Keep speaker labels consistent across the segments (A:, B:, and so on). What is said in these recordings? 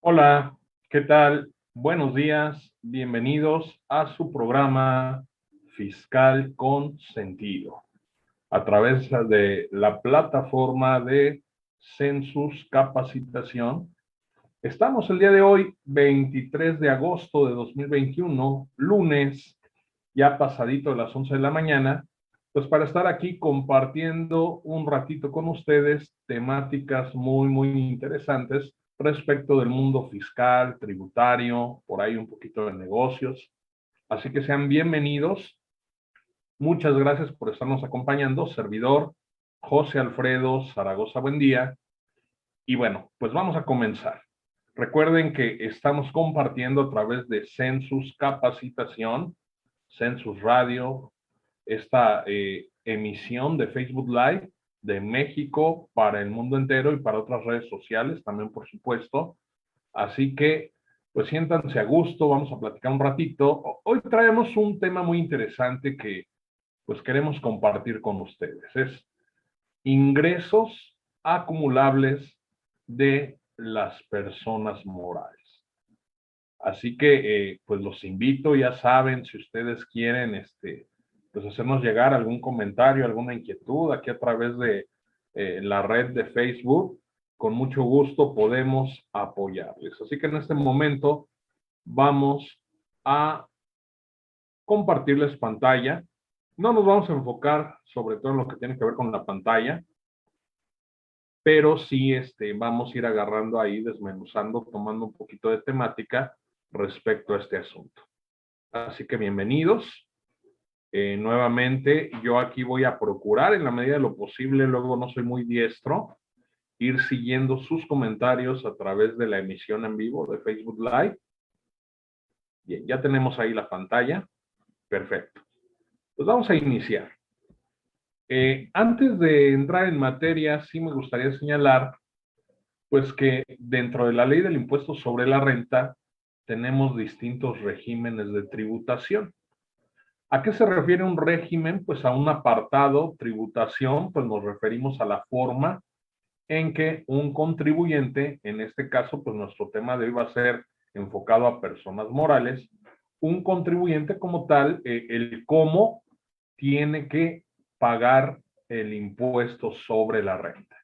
A: Hola, ¿qué tal? Buenos días, bienvenidos a su programa Fiscal con Sentido, a través de la plataforma de Census Capacitación. Estamos el día de hoy, 23 de agosto de 2021, lunes, ya pasadito de las 11 de la mañana, pues para estar aquí compartiendo un ratito con ustedes temáticas muy interesantes respecto del mundo fiscal, tributario, por ahí un poquito de negocios. Así que sean bienvenidos. Muchas gracias por estarnos acompañando. Servidor José Alfredo Zaragoza, buen día. Y bueno, pues vamos a comenzar. Recuerden que estamos compartiendo a través de Census Capacitación, Census Radio, esta emisión de Facebook Live de México para el mundo entero y para otras redes sociales también, por supuesto. Así que, pues siéntanse a gusto, vamos a platicar un ratito. Hoy traemos un tema muy interesante que pues queremos compartir con ustedes. Es ingresos acumulables de las personas morales. Así que, pues los invito, ya saben, si ustedes quieren, pues hacernos llegar algún comentario, alguna inquietud aquí a través de la red de Facebook, con mucho gusto podemos apoyarles. Así que en este momento vamos a compartirles pantalla. No nos vamos a enfocar sobre todo en lo que tiene que ver con la pantalla, pero sí vamos a ir agarrando ahí, desmenuzando, tomando un poquito de temática respecto a este asunto. Así que bienvenidos. Nuevamente, yo aquí voy a procurar en la medida de lo posible, luego no soy muy diestro, ir siguiendo sus comentarios a través de la emisión en vivo de Facebook Live. Bien, ya tenemos ahí la pantalla. Perfecto. Pues vamos a iniciar. Antes de entrar en materia, sí me gustaría señalar pues que dentro de la ley del impuesto sobre la renta tenemos distintos regímenes de tributación. ¿A qué se refiere un régimen? Pues a un apartado, tributación, pues nos referimos a la forma en que un contribuyente, en este caso, pues nuestro tema de hoy va a ser enfocado a personas morales, un contribuyente como tal, el cómo tiene que pagar el impuesto sobre la renta.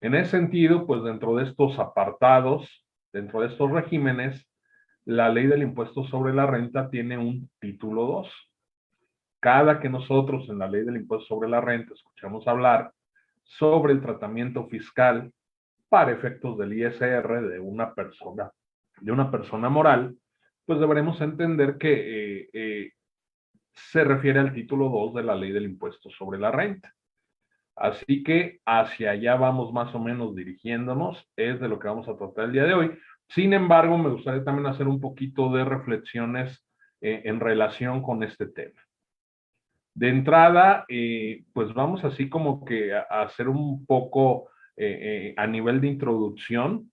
A: En ese sentido, pues dentro de estos apartados, dentro de estos regímenes, la ley del impuesto sobre la renta tiene un título 2. Cada que nosotros en la ley del impuesto sobre la renta escuchamos hablar sobre el tratamiento fiscal para efectos del ISR de una persona moral, pues deberemos entender que se refiere al título 2 de la ley del impuesto sobre la renta. Así que hacia allá vamos más o menos dirigiéndonos, es de lo que vamos a tratar el día de hoy. Sin embargo, me gustaría también hacer un poquito de reflexiones en relación con este tema. De entrada, pues vamos así como que a hacer un poco a nivel de introducción,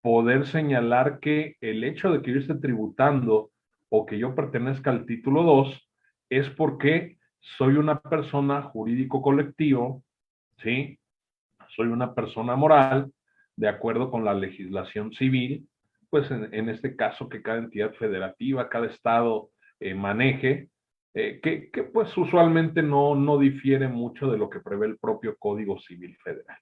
A: poder señalar que el hecho de que yo esté tributando o que yo pertenezca al título 2 es porque soy una persona jurídico colectivo, ¿sí? Soy una persona moral, de acuerdo con la legislación civil, pues en este caso que cada entidad federativa, cada estado maneje, que pues usualmente no difiere mucho de lo que prevé el propio Código Civil Federal.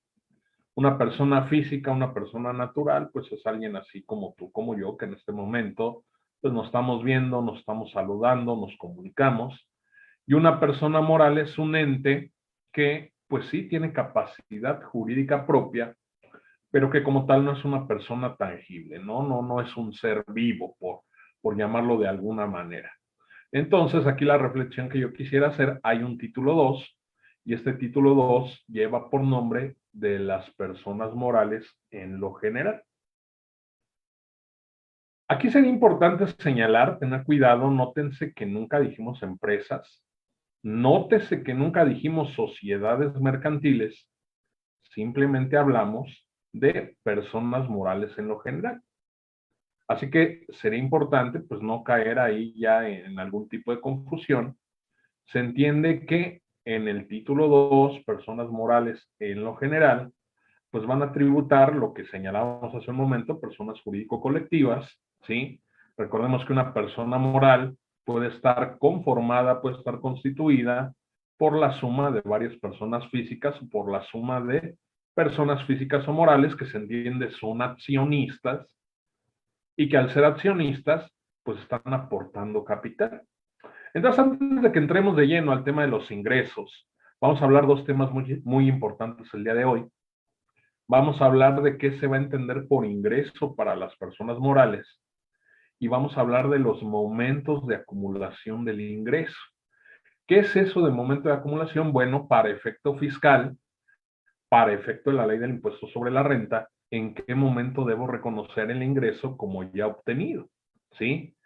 A: Una persona física, una persona natural, pues es alguien así como tú, como yo, que en este momento pues nos estamos viendo, nos estamos saludando, nos comunicamos. Y una persona moral es un ente que pues sí tiene capacidad jurídica propia, pero que como tal no es una persona tangible, no es un ser vivo, por llamarlo de alguna manera. Entonces, aquí la reflexión que yo quisiera hacer, hay un título 2 y este título 2 lleva por nombre de las personas morales en lo general. Aquí sería importante señalar, tener cuidado, nótense que nunca dijimos empresas, nótese que nunca dijimos sociedades mercantiles, simplemente hablamos de personas morales en lo general. Así que sería importante pues no caer ahí ya en algún tipo de confusión. Se entiende que en el título 2, personas morales en lo general, pues van a tributar lo que señalábamos hace un momento, personas jurídico-colectivas, ¿sí? Recordemos que una persona moral puede estar conformada, puede estar constituida por la suma de varias personas físicas o por la suma de personas físicas o morales que se entiende son accionistas y que al ser accionistas, pues están aportando capital. Entonces, antes de que entremos de lleno al tema de los ingresos, vamos a hablar dos temas muy importantes el día de hoy. Vamos a hablar de qué se va a entender por ingreso para las personas morales y vamos a hablar de los momentos de acumulación del ingreso. ¿Qué es eso de momento de acumulación? Bueno, para efecto fiscal, para efecto de la ley del impuesto sobre la renta, ¿en qué momento debo reconocer el ingreso como ya obtenido? ¿Sí?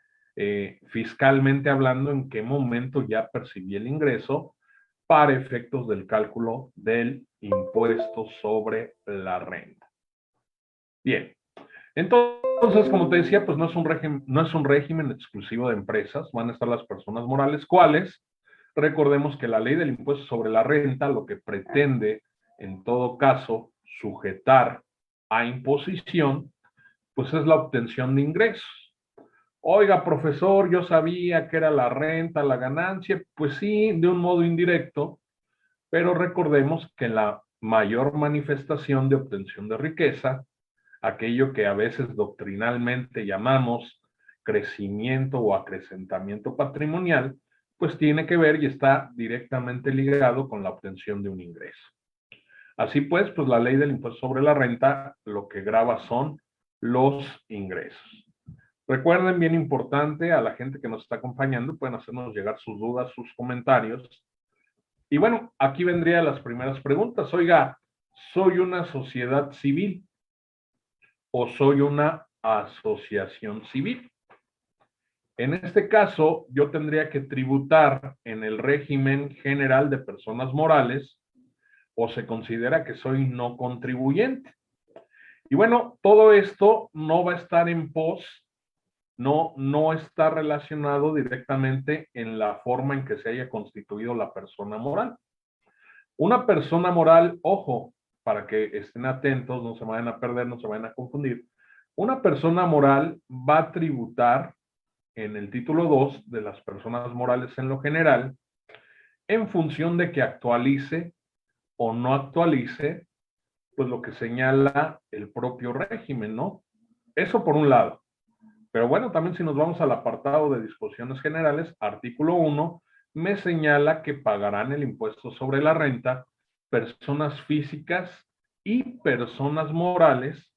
A: Fiscalmente hablando, ¿en qué momento ya percibí el ingreso para efectos del cálculo del impuesto sobre la renta? Bien, entonces, como te decía, pues no es un régimen exclusivo de empresas, van a estar las personas morales, ¿cuáles? Recordemos que la ley del impuesto sobre la renta lo que pretende, en todo caso, sujetar a imposición, pues es la obtención de ingresos. Oiga, profesor, yo sabía que era la renta, la ganancia, pues sí, de un modo indirecto, pero recordemos que la mayor manifestación de obtención de riqueza, aquello que a veces doctrinalmente llamamos crecimiento o acrecentamiento patrimonial, pues tiene que ver y está directamente ligado con la obtención de un ingreso. Así pues la ley del impuesto sobre la renta lo que grava son los ingresos. Recuerden, bien importante, a la gente que nos está acompañando, pueden hacernos llegar sus dudas, sus comentarios. Y bueno, aquí vendrían las primeras preguntas. Oiga, ¿soy una sociedad civil o soy una asociación civil? En este caso, yo tendría que tributar en el régimen general de personas morales o se considera que soy no contribuyente. Y bueno, todo esto no va a estar en pos, no está relacionado directamente en la forma en que se haya constituido la persona moral. Una persona moral, ojo, para que estén atentos, no se vayan a perder, no se vayan a confundir. Una persona moral va a tributar en el título 2 de las personas morales en lo general en función de que actualice o no actualice pues lo que señala el propio régimen, ¿no? Eso por un lado. Pero bueno, también si nos vamos al apartado de disposiciones generales, artículo 1 me señala que pagarán el impuesto sobre la renta personas físicas y personas morales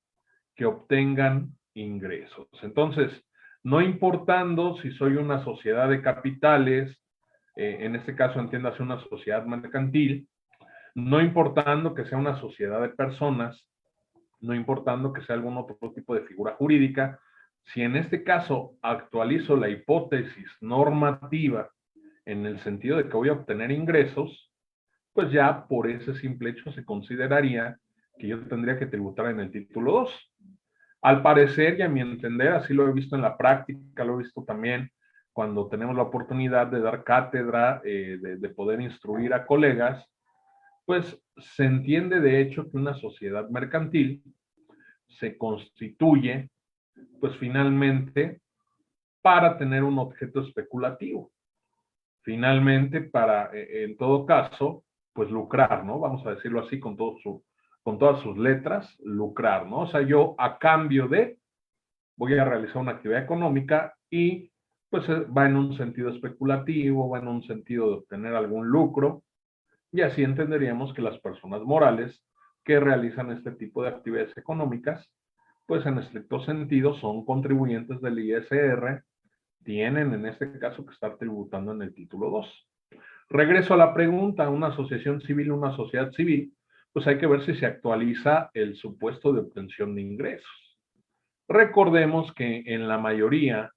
A: que obtengan ingresos. Entonces, no importando si soy una sociedad de capitales, en este caso entiéndase una sociedad mercantil, no importando que sea una sociedad de personas, no importando que sea algún otro tipo de figura jurídica, si en este caso actualizo la hipótesis normativa en el sentido de que voy a obtener ingresos, pues ya por ese simple hecho se consideraría que yo tendría que tributar en el título 2. Al parecer y a mi entender, así lo he visto en la práctica, lo he visto también cuando tenemos la oportunidad de dar cátedra, de poder instruir a colegas, pues se entiende de hecho que una sociedad mercantil se constituye, pues finalmente, para tener un objeto especulativo. Finalmente, para, en todo caso, pues lucrar, ¿no? Vamos a decirlo así con todas sus letras, lucrar, ¿no? O sea, yo a cambio de, voy a realizar una actividad económica y pues va en un sentido especulativo, va en un sentido de obtener algún lucro, y así entenderíamos que las personas morales que realizan este tipo de actividades económicas, pues en estricto sentido son contribuyentes del ISR, tienen en este caso que estar tributando en el título 2. Regreso a la pregunta, una asociación civil, una sociedad civil, pues hay que ver si se actualiza el supuesto de obtención de ingresos. Recordemos que en la mayoría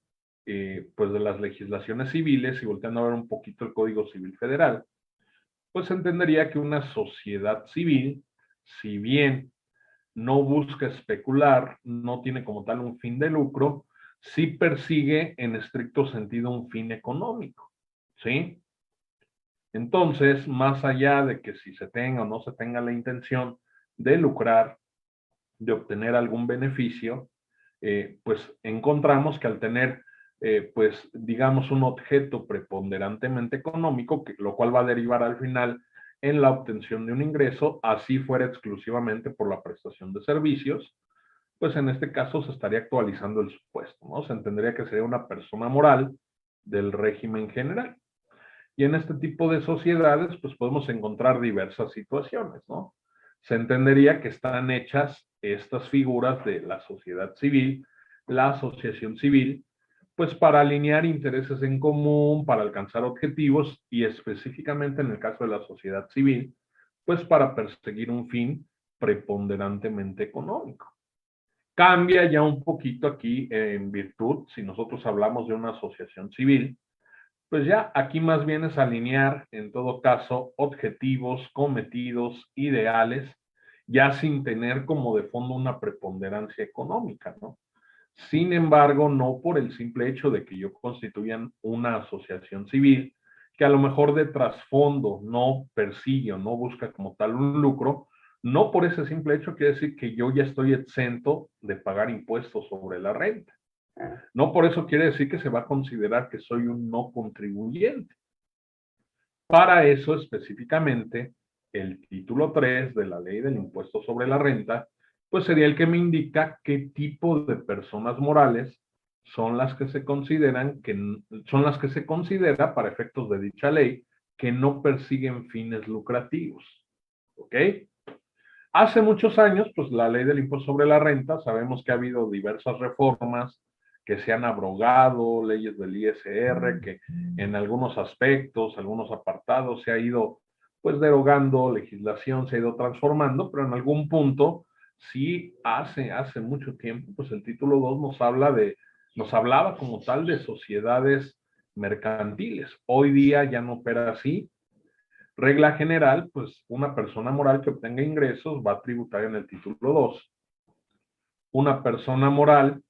A: pues de las legislaciones civiles, y volteando a ver un poquito el Código Civil Federal, pues entendería que una sociedad civil, si bien no busca especular, no tiene como tal un fin de lucro, sí persigue en estricto sentido un fin económico, ¿sí? Entonces, más allá de que si se tenga o no se tenga la intención de lucrar, de obtener algún beneficio, pues encontramos que al tener, pues digamos, un objeto preponderantemente económico, lo cual va a derivar al final en la obtención de un ingreso, así fuera exclusivamente por la prestación de servicios, pues en este caso se estaría actualizando el supuesto, ¿no? Se entendería que sería una persona moral del régimen general. Y en este tipo de sociedades, pues podemos encontrar diversas situaciones, ¿no? Se entendería que están hechas estas figuras de la sociedad civil, la asociación civil, pues para alinear intereses en común, para alcanzar objetivos y específicamente en el caso de la sociedad civil, pues para perseguir un fin preponderantemente económico. Cambia ya un poquito aquí en virtud, si nosotros hablamos de una asociación civil, pues ya aquí más bien es alinear, en todo caso, objetivos, cometidos, ideales, ya sin tener como de fondo una preponderancia económica, ¿no? Sin embargo, no por el simple hecho de que yo constituyan una asociación civil, que a lo mejor de trasfondo no persigue o no busca como tal un lucro, no por ese simple hecho quiere decir que yo ya estoy exento de pagar impuestos sobre la renta. No por eso quiere decir que se va a considerar que soy un no contribuyente. Para eso específicamente, el título 3 de la ley del impuesto sobre la renta, pues sería el que me indica qué tipo de personas morales son las que se consideran, son las que se considera para efectos de dicha ley, que no persiguen fines lucrativos. ¿Ok? Hace muchos años, pues la ley del impuesto sobre la renta, sabemos que ha habido diversas reformas que se han abrogado, leyes del ISR, que en algunos aspectos, algunos apartados se ha ido pues derogando, legislación se ha ido transformando, pero en algún punto, sí, hace mucho tiempo, pues el título 2 nos hablaba como tal de sociedades mercantiles. Hoy día ya no opera así. Regla general, pues una persona moral que obtenga ingresos va a tributar en el título 2. Una persona moral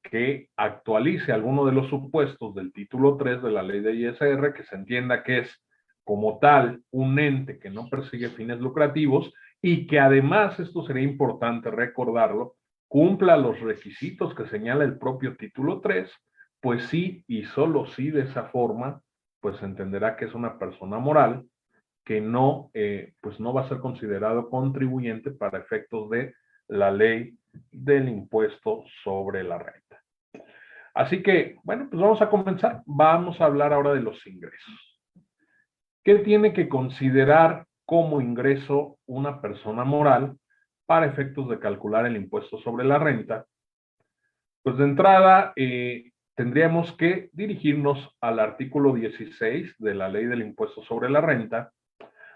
A: que actualice alguno de los supuestos del título 3 de la ley de ISR, que se entienda que es como tal un ente que no persigue fines lucrativos y que además, esto sería importante recordarlo, cumpla los requisitos que señala el propio título 3, pues sí y solo sí de esa forma, pues se entenderá que es una persona moral que no, pues no va a ser considerado contribuyente para efectos de la ley del impuesto sobre la renta. Así que, bueno, pues vamos a comenzar. Vamos a hablar ahora de los ingresos. ¿Qué tiene que considerar como ingreso una persona moral para efectos de calcular el impuesto sobre la renta? Pues de entrada, tendríamos que dirigirnos al artículo 16 de la ley del impuesto sobre la renta.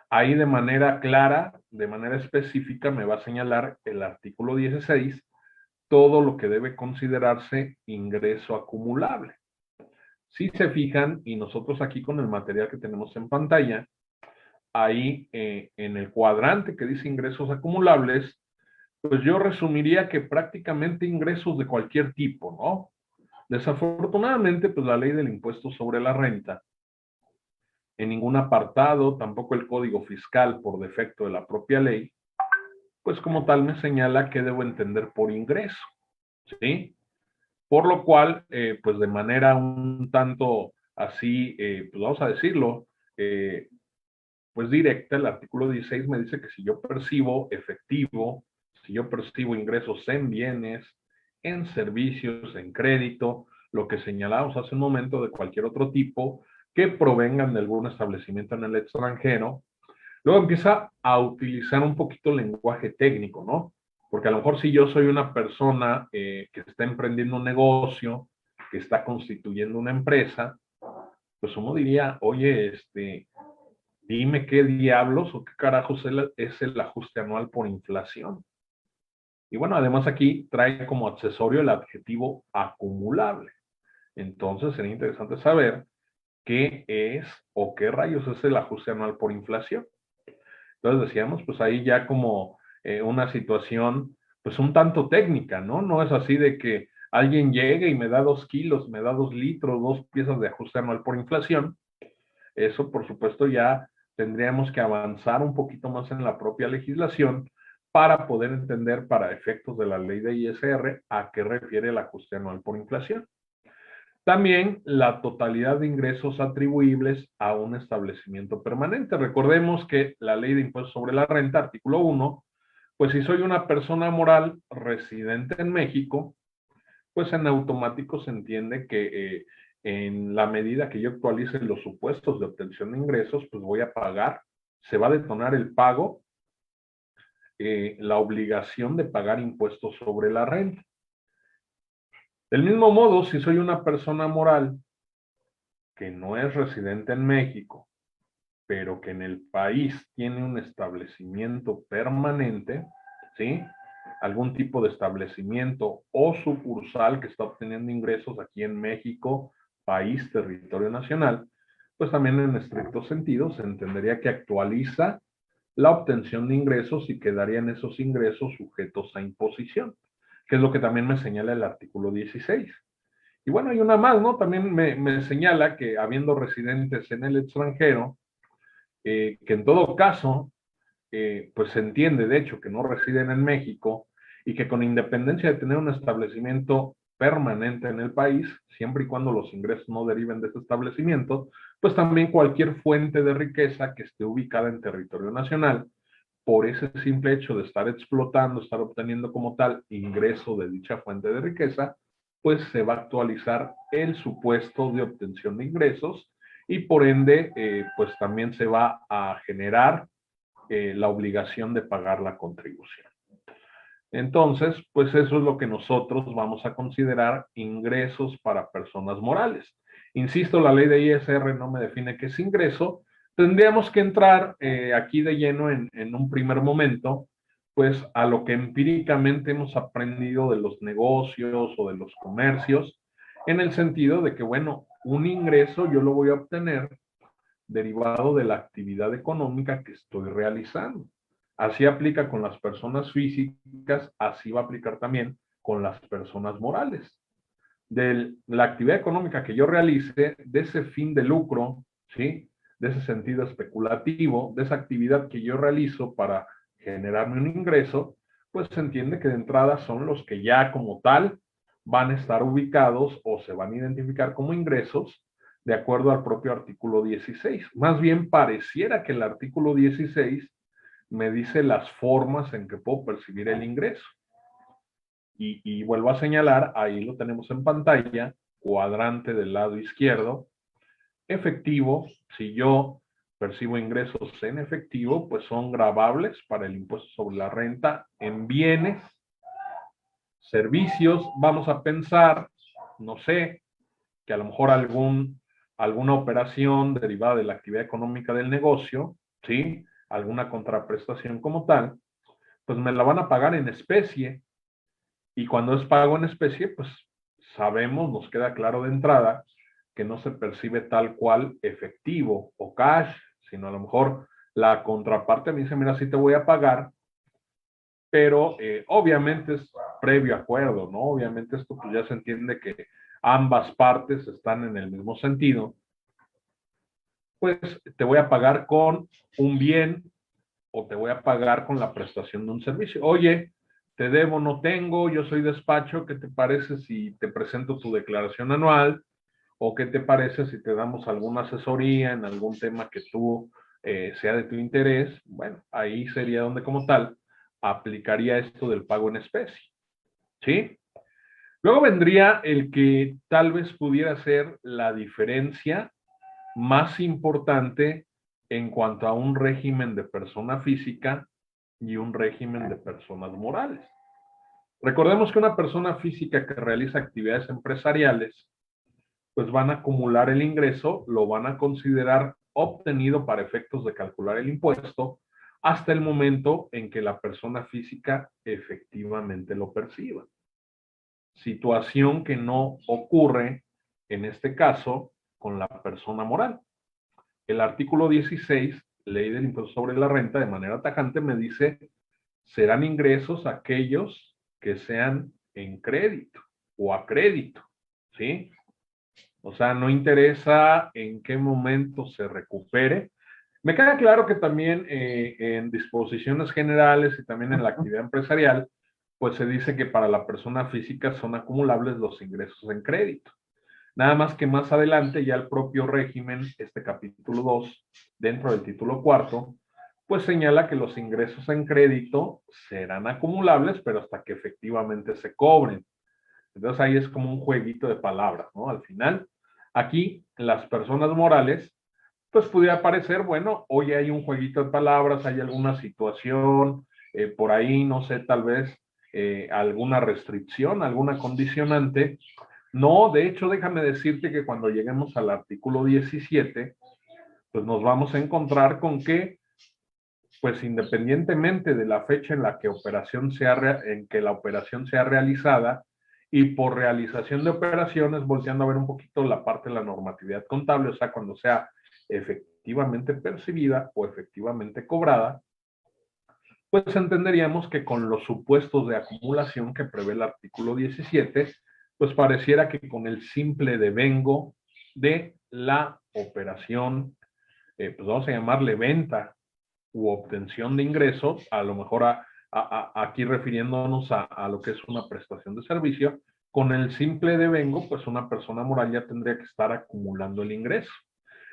A: Ahí de manera clara, de manera específica, me va a señalar el artículo 16, todo lo que debe considerarse ingreso acumulable. Si se fijan, y nosotros aquí con el material que tenemos en pantalla, ahí en el cuadrante que dice ingresos acumulables, pues yo resumiría que prácticamente ingresos de cualquier tipo, ¿no? Desafortunadamente, pues la ley del impuesto sobre la renta en ningún apartado, tampoco el código fiscal por defecto de la propia ley, pues como tal me señala que debo entender por ingreso, ¿sí? Por lo cual, pues de manera un tanto así, pues vamos a decirlo, pues directa, el artículo 16 me dice que si yo percibo efectivo, si yo percibo ingresos en bienes, en servicios, en crédito, lo que señalamos hace un momento de cualquier otro tipo, que provengan de algún establecimiento en el extranjero, luego empieza a utilizar un poquito el lenguaje técnico, ¿no? Porque a lo mejor si yo soy una persona que está emprendiendo un negocio, que está constituyendo una empresa, pues uno diría, oye, dime qué diablos o qué carajos es el ajuste anual por inflación. Y bueno, además aquí trae como accesorio el adjetivo acumulable. Entonces sería interesante saber qué es o qué rayos es el ajuste anual por inflación. Entonces decíamos, pues ahí ya como una situación, pues un tanto técnica, ¿no? No es así de que alguien llegue y me da 2 kilos, me da 2 litros, 2 piezas de ajuste anual por inflación. Eso, por supuesto, ya tendríamos que avanzar un poquito más en la propia legislación para poder entender para efectos de la ley de ISR a qué refiere el ajuste anual por inflación. También la totalidad de ingresos atribuibles a un establecimiento permanente. Recordemos que la ley de impuestos sobre la renta, artículo 1, pues si soy una persona moral residente en México, pues en automático se entiende que en la medida que yo actualice los supuestos de obtención de ingresos, pues voy a pagar, se va a detonar el pago, la obligación de pagar impuestos sobre la renta. Del mismo modo, si soy una persona moral que no es residente en México, pero que en el país tiene un establecimiento permanente, ¿sí? Algún tipo de establecimiento o sucursal que está obteniendo ingresos aquí en México, país, territorio nacional, pues también en estricto sentido se entendería que actualiza la obtención de ingresos y quedarían esos ingresos sujetos a imposición, que es lo que también me señala el artículo 16. Y bueno, hay una más, ¿no? También me señala que habiendo residentes en el extranjero, que en todo caso, pues se entiende de hecho que no residen en México y que con independencia de tener un establecimiento permanente en el país, siempre y cuando los ingresos no deriven de ese establecimiento, pues también cualquier fuente de riqueza que esté ubicada en territorio nacional, por ese simple hecho de estar explotando, estar obteniendo como tal ingreso de dicha fuente de riqueza, pues se va a actualizar el supuesto de obtención de ingresos y por ende, pues también se va a generar la obligación de pagar la contribución. Entonces, pues eso es lo que nosotros vamos a considerar ingresos para personas morales. Insisto, la ley de ISR no me define qué es ingreso. Tendríamos que entrar aquí de lleno en un primer momento, pues a lo que empíricamente hemos aprendido de los negocios o de los comercios, en el sentido de que, bueno, un ingreso yo lo voy a obtener derivado de la actividad económica que estoy realizando. Así aplica con las personas físicas, así va a aplicar también con las personas morales. De la actividad económica que yo realice, de ese fin de lucro, ¿sí? De ese sentido especulativo, de esa actividad que yo realizo para generarme un ingreso, pues se entiende que de entrada son los que ya como tal van a estar ubicados o se van a identificar como ingresos de acuerdo al propio artículo 16. Más bien pareciera que el artículo 16 me dice las formas en que puedo percibir el ingreso. Y vuelvo a señalar, ahí lo tenemos en pantalla, cuadrante del lado izquierdo, efectivo, si yo percibo ingresos en efectivo, pues son gravables para el impuesto sobre la renta en bienes, servicios, vamos a pensar, no sé, que a lo mejor alguna operación derivada de la actividad económica del negocio, ¿sí? Alguna contraprestación como tal, pues me la van a pagar en especie. Y cuando es pago en especie, pues sabemos, nos queda claro de entrada, que no se percibe tal cual efectivo o cash, sino a lo mejor la contraparte me dice, mira, sí te voy a pagar, pero obviamente es previo acuerdo, ¿no? Obviamente esto pues ya se entiende que ambas partes están en el mismo sentido, pues te voy a pagar con un bien o te voy a pagar con la prestación de un servicio. Oye, te debo, no tengo, yo soy despacho, ¿qué te parece si te presento tu declaración anual? ¿O qué te parece si te damos alguna asesoría en algún tema que tú sea de tu interés? Bueno, ahí sería donde como tal aplicaría esto del pago en especie, ¿sí? Luego vendría el que tal vez pudiera ser la diferencia más importante en cuanto a un régimen de persona física y un régimen de personas morales. Recordemos que una persona física que realiza actividades empresariales, pues van a acumular el ingreso, lo van a considerar obtenido para efectos de calcular el impuesto hasta el momento en que la persona física efectivamente lo perciba. Situación que no ocurre en este caso con la persona moral. El artículo 16, ley del impuesto sobre la renta, de manera tajante me dice, serán ingresos aquellos que sean en crédito o a crédito, ¿sí? O sea, no interesa en qué momento se recupere. Me queda claro que también en disposiciones generales y también en la actividad empresarial, pues se dice que para la persona física son acumulables los ingresos en crédito. Nada más que más adelante ya el propio régimen, este capítulo 2, dentro del título cuarto, pues señala que los ingresos en crédito serán acumulables, pero hasta que efectivamente se cobren. Entonces ahí es como un jueguito de palabras, ¿no? Al final, aquí las personas morales, pues pudiera parecer, bueno, hoy hay un jueguito de palabras, hay alguna situación, por ahí, no sé, tal vez alguna restricción, alguna condicionante. No, de hecho, déjame decirte que cuando lleguemos al artículo 17, pues nos vamos a encontrar con que, pues independientemente de la fecha en la que en que la operación sea realizada y por realización de operaciones, volteando a ver un poquito la parte de la normatividad contable, o sea, cuando sea efectivamente percibida o efectivamente cobrada, pues entenderíamos que con los supuestos de acumulación que prevé el artículo 17, pues pareciera que con el simple devengo de la operación, pues vamos a llamarle venta u obtención de ingresos, a lo mejor aquí refiriéndonos a lo que es una prestación de servicio, con el simple devengo, pues una persona moral ya tendría que estar acumulando el ingreso.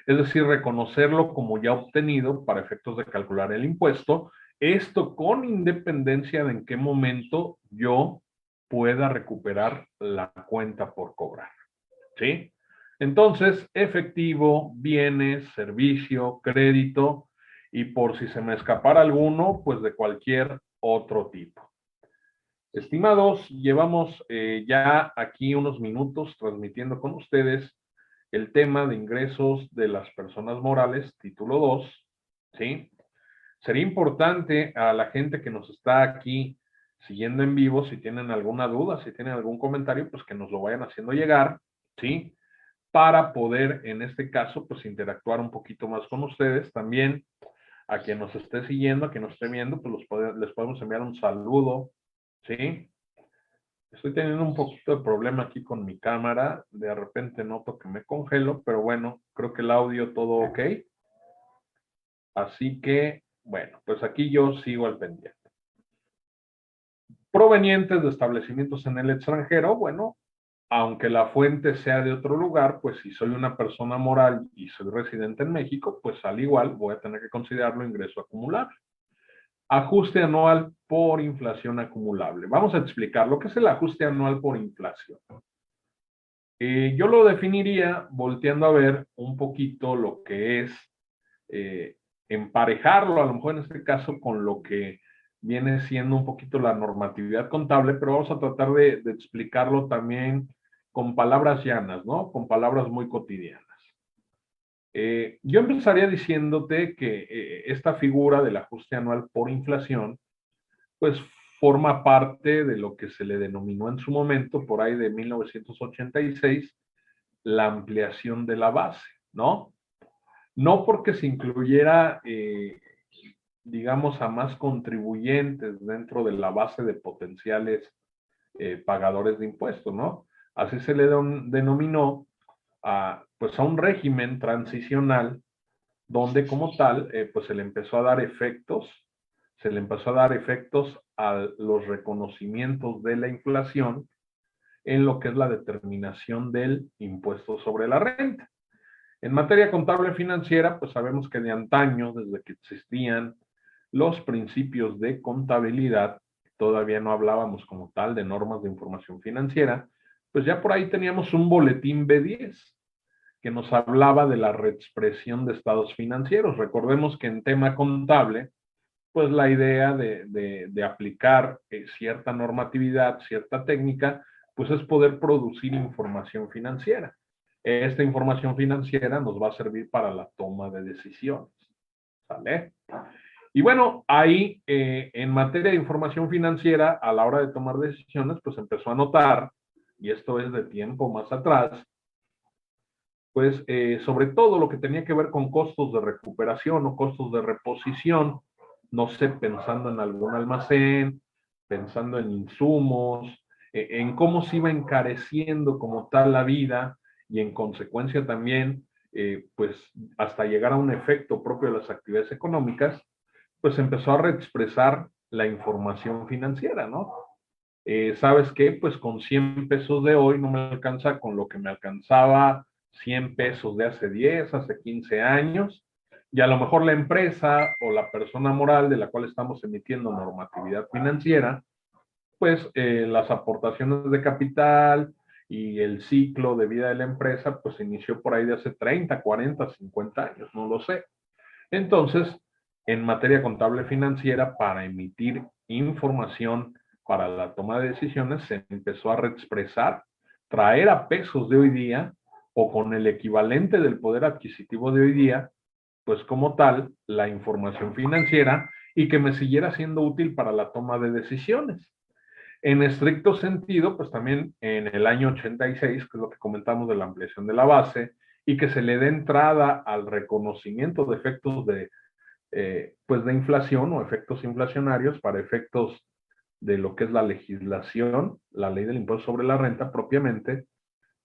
A: Es decir, reconocerlo como ya obtenido para efectos de calcular el impuesto, esto con independencia de en qué momento yo pueda recuperar la cuenta por cobrar. ¿Sí? Entonces, efectivo, bienes, servicio, crédito, y por si se me escapara alguno, pues de cualquier otro tipo. Estimados, llevamos ya aquí unos minutos transmitiendo con ustedes el tema de ingresos de las personas morales, título 2, ¿sí? Sería importante a la gente que nos está aquí siguiendo en vivo, si tienen alguna duda, si tienen algún comentario, pues que nos lo vayan haciendo llegar, ¿sí? Para poder, en este caso, pues interactuar un poquito más con ustedes. También a quien nos esté siguiendo, a quien nos esté viendo, pues les podemos enviar un saludo, ¿sí? Estoy teniendo un poquito de problema aquí con mi cámara. De repente noto que me congelo, pero bueno, creo que el audio todo ok. Así que, bueno, pues aquí yo sigo al pendiente. Provenientes de establecimientos en el extranjero, bueno, aunque la fuente sea de otro lugar, pues si soy una persona moral y soy residente en México, pues al igual voy a tener que considerarlo ingreso acumulable. Ajuste anual por inflación acumulable. Vamos a explicar lo que es el ajuste anual por inflación. Yo lo definiría volteando a ver un poquito lo que es eh, emparejarlo, a lo mejor en este caso, con lo que viene siendo un poquito la normatividad contable, pero vamos a tratar de explicarlo también con palabras llanas, ¿no? Con palabras muy cotidianas. Yo empezaría diciéndote que esta figura del ajuste anual por inflación, pues forma parte de lo que se le denominó en su momento, por ahí de 1986, la ampliación de la base, ¿no? No porque se incluyera, digamos, a más contribuyentes dentro de la base de potenciales pagadores de impuestos, ¿no? Así se le denominó pues a un régimen transicional donde como tal, pues se le empezó a dar efectos, se le empezó a dar efectos a los reconocimientos de la inflación en lo que es la determinación del impuesto sobre la renta. En materia contable financiera, pues sabemos que de antaño, desde que existían los principios de contabilidad, todavía no hablábamos como tal de normas de información financiera, pues ya por ahí teníamos un boletín B10 que nos hablaba de la reexpresión de estados financieros. Recordemos que en tema contable, pues la idea de aplicar cierta normatividad, cierta técnica, pues es poder producir información financiera. Esta información financiera nos va a servir para la toma de decisiones. ¿Sale? Y bueno, ahí en materia de información financiera, a la hora de tomar decisiones, pues empezó a notar, y esto es de tiempo más atrás, pues sobre todo lo que tenía que ver con costos de recuperación o costos de reposición, no sé, pensando en algún almacén, pensando en insumos, en cómo se iba encareciendo como tal la vida y en consecuencia también pues hasta llegar a un efecto propio de las actividades económicas, pues empezó a reexpresar la información financiera, ¿no? ¿Sabes qué? Pues con 100 pesos de hoy no me alcanza con lo que me alcanzaba 100 pesos de hace 10, hace 15 años, y a lo mejor la empresa o la persona moral de la cual estamos emitiendo normatividad financiera, pues las aportaciones de capital y el ciclo de vida de la empresa, pues se inició por ahí de hace 30, 40, 50 años, no lo sé. Entonces, en materia contable financiera, para emitir información para la toma de decisiones, se empezó a reexpresar, traer a pesos de hoy día o con el equivalente del poder adquisitivo de hoy día, pues como tal, la información financiera y que me siguiera siendo útil para la toma de decisiones. En estricto sentido, pues también en el año 86, que es lo que comentamos de la ampliación de la base, y que se le dé entrada al reconocimiento de efectos pues de inflación o efectos inflacionarios para efectos de lo que es la legislación, la ley del impuesto sobre la renta propiamente,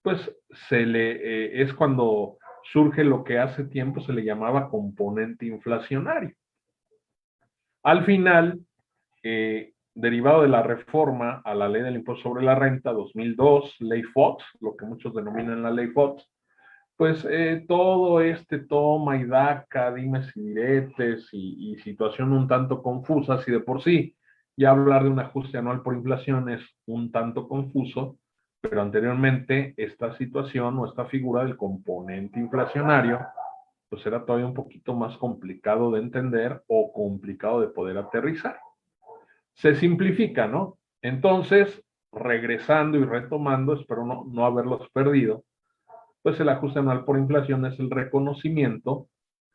A: pues es cuando surge lo que hace tiempo se le llamaba componente inflacionario. Al final, derivado de la reforma a la ley del impuesto sobre la renta 2002, ley Fox, lo que muchos denominan la ley Fox, pues todo este toma y daca, dimes y diretes y situación un tanto confusa, si de por sí ya hablar de un ajuste anual por inflación es un tanto confuso, pero anteriormente esta situación o esta figura del componente inflacionario, pues era todavía un poquito más complicado de entender o complicado de poder aterrizar. Se simplifica, ¿no? Entonces, regresando y retomando, espero no haberlos perdido, pues el ajuste anual por inflación es el reconocimiento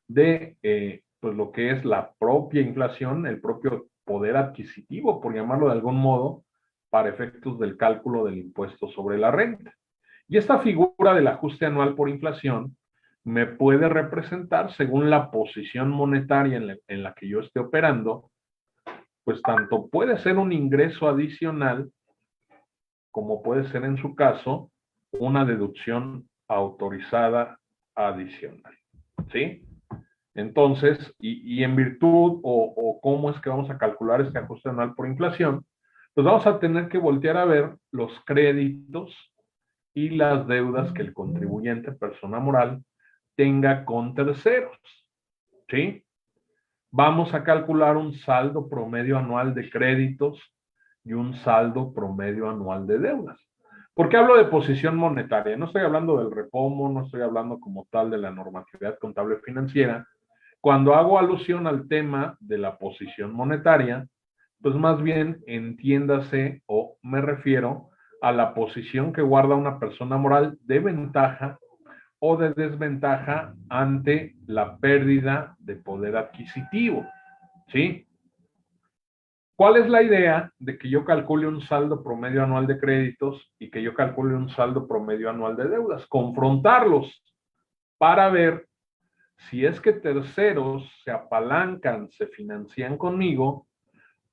A: de pues lo que es la propia inflación, el propio poder adquisitivo, por llamarlo de algún modo, para efectos del cálculo del impuesto sobre la renta. Y esta figura del ajuste anual por inflación me puede representar, según la posición monetaria en la que yo esté operando, pues tanto puede ser un ingreso adicional como puede ser en su caso una deducción autorizada adicional. ¿Sí? Entonces, y en virtud o cómo es que vamos a calcular este ajuste anual por inflación, pues vamos a tener que voltear a ver los créditos y las deudas que el contribuyente, persona moral, tenga con terceros. ¿Sí? Vamos a calcular un saldo promedio anual de créditos y un saldo promedio anual de deudas. ¿Por qué hablo de posición monetaria? No estoy hablando del repomo, no estoy hablando como tal de la normatividad contable financiera. Cuando hago alusión al tema de la posición monetaria, pues más bien entiéndase o me refiero a la posición que guarda una persona moral de ventaja o de desventaja ante la pérdida de poder adquisitivo. ¿Sí? ¿Cuál es la idea de que yo calcule un saldo promedio anual de créditos y que yo calcule un saldo promedio anual de deudas? Confrontarlos para ver si es que terceros se apalancan, se financian conmigo,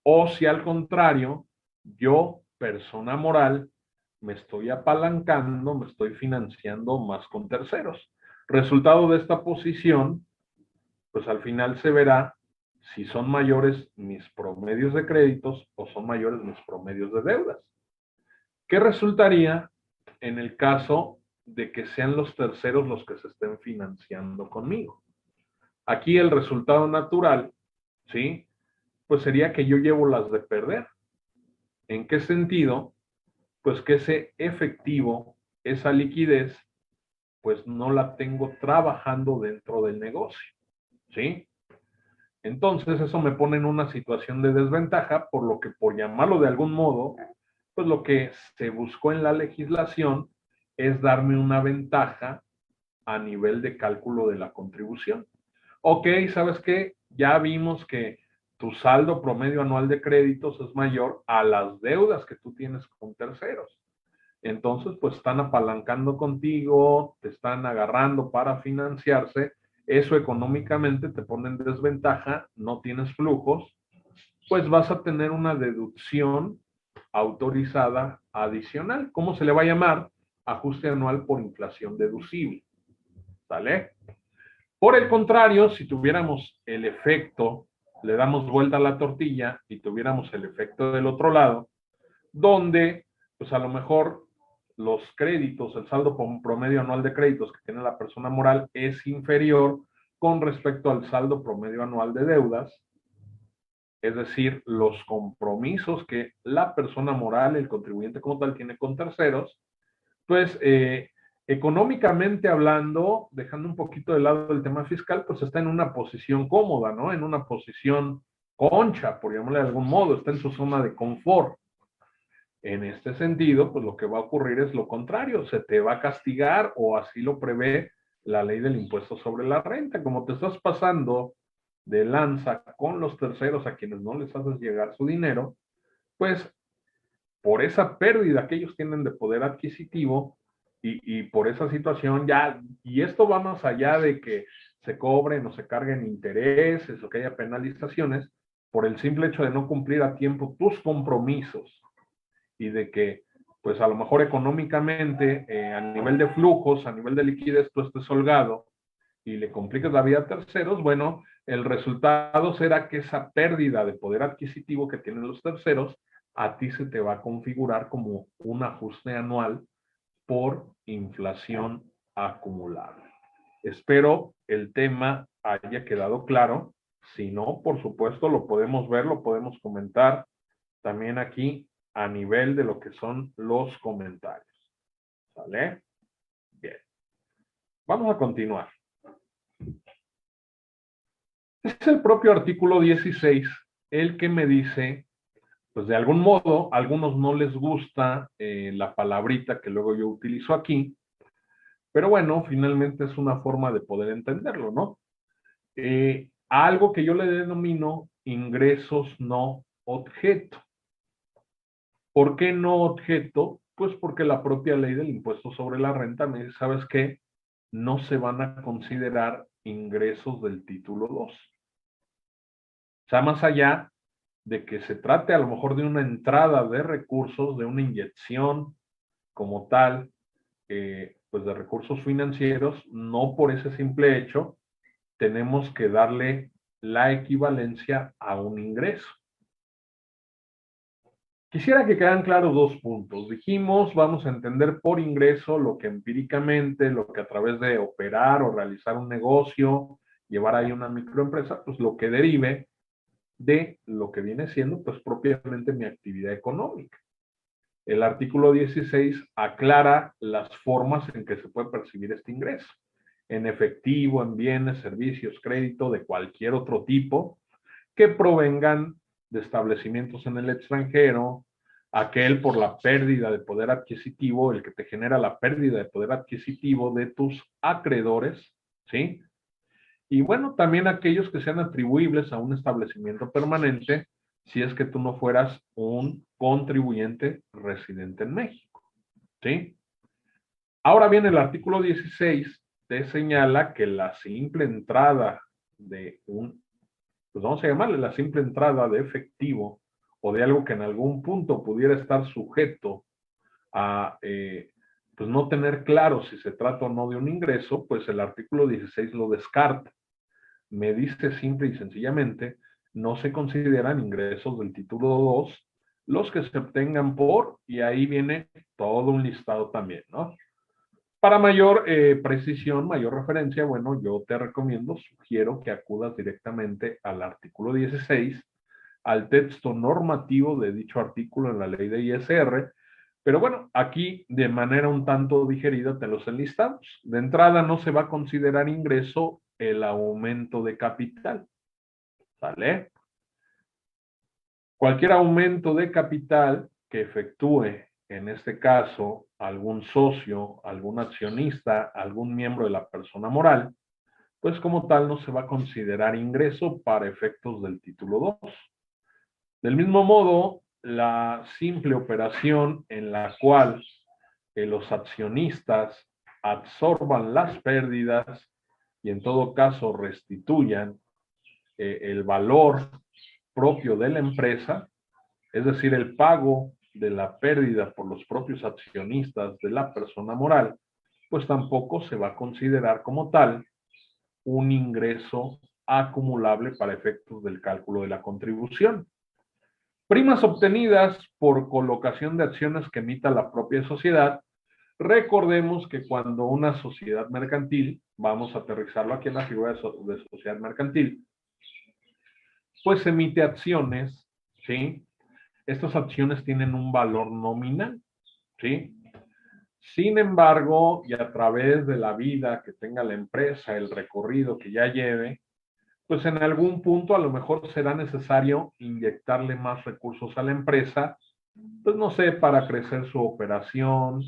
A: o si al contrario, yo, persona moral, me estoy apalancando, me estoy financiando más con terceros. Resultado de esta posición, pues al final se verá si son mayores mis promedios de créditos o son mayores mis promedios de deudas. ¿Qué resultaría en el caso de que sean los terceros los que se estén financiando conmigo? Aquí el resultado natural, ¿sí? Pues sería que yo llevo las de perder. ¿En qué sentido? Pues que ese efectivo, esa liquidez, pues no la tengo trabajando dentro del negocio, ¿sí? Entonces eso me pone en una situación de desventaja, por lo que, por llamarlo de algún modo, pues lo que se buscó en la legislación es darme una ventaja a nivel de cálculo de la contribución. Ok, ¿sabes qué? Ya vimos que tu saldo promedio anual de créditos es mayor a las deudas que tú tienes con terceros. Entonces, pues están apalancando contigo, te están agarrando para financiarse, eso económicamente te pone en desventaja, no tienes flujos, pues vas a tener una deducción autorizada adicional. ¿Cómo se le va a llamar? Ajuste anual por inflación deducible. ¿Sale? Por el contrario, si tuviéramos el efecto, le damos vuelta a la tortilla y tuviéramos el efecto del otro lado, donde pues a lo mejor los créditos, el saldo promedio anual de créditos que tiene la persona moral es inferior con respecto al saldo promedio anual de deudas, es decir, los compromisos que la persona moral, el contribuyente como tal, tiene con terceros, pues económicamente hablando, dejando un poquito de lado el tema fiscal, pues está en una posición cómoda, ¿no? En una posición concha, por llamarle de algún modo, está en su zona de confort. En este sentido, pues lo que va a ocurrir es lo contrario, se te va a castigar o así lo prevé la ley del impuesto sobre la renta. Como te estás pasando de lanza con los terceros a quienes no les haces llegar su dinero, pues por esa pérdida que ellos tienen de poder adquisitivo y por esa situación ya, y esto va más allá de que se cobren o se carguen intereses o que haya penalizaciones, por el simple hecho de no cumplir a tiempo tus compromisos y de que pues a lo mejor económicamente, a nivel de flujos, a nivel de liquidez, tú estés holgado y le compliques la vida a terceros, bueno, el resultado será que esa pérdida de poder adquisitivo que tienen los terceros, a ti se te va a configurar como un ajuste anual por inflación acumulada. Espero el tema haya quedado claro. Si no, por supuesto, lo podemos ver, lo podemos comentar también aquí a nivel de lo que son los comentarios. ¿Sale? Bien. Vamos a continuar. Es el propio artículo 16 el que me dice, pues de algún modo, a algunos no les gusta la palabrita que luego yo utilizo aquí, pero bueno, finalmente es una forma de poder entenderlo, ¿no? Algo que yo le denomino ingresos no objeto. ¿Por qué no objeto? Pues porque la propia ley del impuesto sobre la renta me dice, ¿sabes qué? No se van a considerar ingresos del título 2. O sea, más allá de que se trate a lo mejor de una entrada de recursos, de una inyección como tal, pues de recursos financieros, no por ese simple hecho tenemos que darle la equivalencia a un ingreso. Quisiera que quedan claros dos puntos. Dijimos, vamos a entender por ingreso lo que empíricamente, lo que a través de operar o realizar un negocio, llevar ahí una microempresa, pues lo que derive de lo que viene siendo pues propiamente mi actividad económica. El artículo 16 aclara las formas en que se puede percibir este ingreso. En efectivo, en bienes, servicios, crédito, de cualquier otro tipo, que provengan de establecimientos en el extranjero, aquel por la pérdida de poder adquisitivo, el que te genera la pérdida de poder adquisitivo de tus acreedores, ¿sí? Y bueno, también aquellos que sean atribuibles a un establecimiento permanente, si es que tú no fueras un contribuyente residente en México, ¿sí? Ahora bien, el artículo 16 te señala que la simple entrada de un, pues vamos a llamarle la simple entrada de efectivo o de algo que en algún punto pudiera estar sujeto a pues no tener claro si se trata o no de un ingreso, pues el artículo 16 lo descarta. Me dice simple y sencillamente, no se consideran ingresos del título 2 los que se obtengan por, y ahí viene todo un listado también, ¿no? Para mayor precisión, mayor referencia, bueno, yo te recomiendo, sugiero que acudas directamente al artículo 16, al texto normativo de dicho artículo en la ley de ISR, pero bueno, aquí de manera un tanto digerida te los enlistamos. De entrada no se va a considerar ingreso el aumento de capital, ¿vale? Cualquier aumento de capital que efectúe, en este caso, algún socio, algún accionista, algún miembro de la persona moral, pues como tal no se va a considerar ingreso para efectos del título 2. Del mismo modo, la simple operación en la cual los accionistas absorban las pérdidas y en todo caso restituyan el valor propio de la empresa, es decir, el pago de la pérdida por los propios accionistas de la persona moral, pues tampoco se va a considerar como tal un ingreso acumulable para efectos del cálculo de la contribución. Primas obtenidas por colocación de acciones que emita la propia sociedad. Recordemos que cuando una sociedad mercantil, vamos a aterrizarlo aquí en la figura de sociedad mercantil, pues emite acciones, ¿sí? Estas acciones tienen un valor nominal, ¿sí? Sin embargo, y a través de la vida que tenga la empresa, el recorrido que ya lleve, pues en algún punto a lo mejor será necesario inyectarle más recursos a la empresa, pues no sé, para crecer su operación,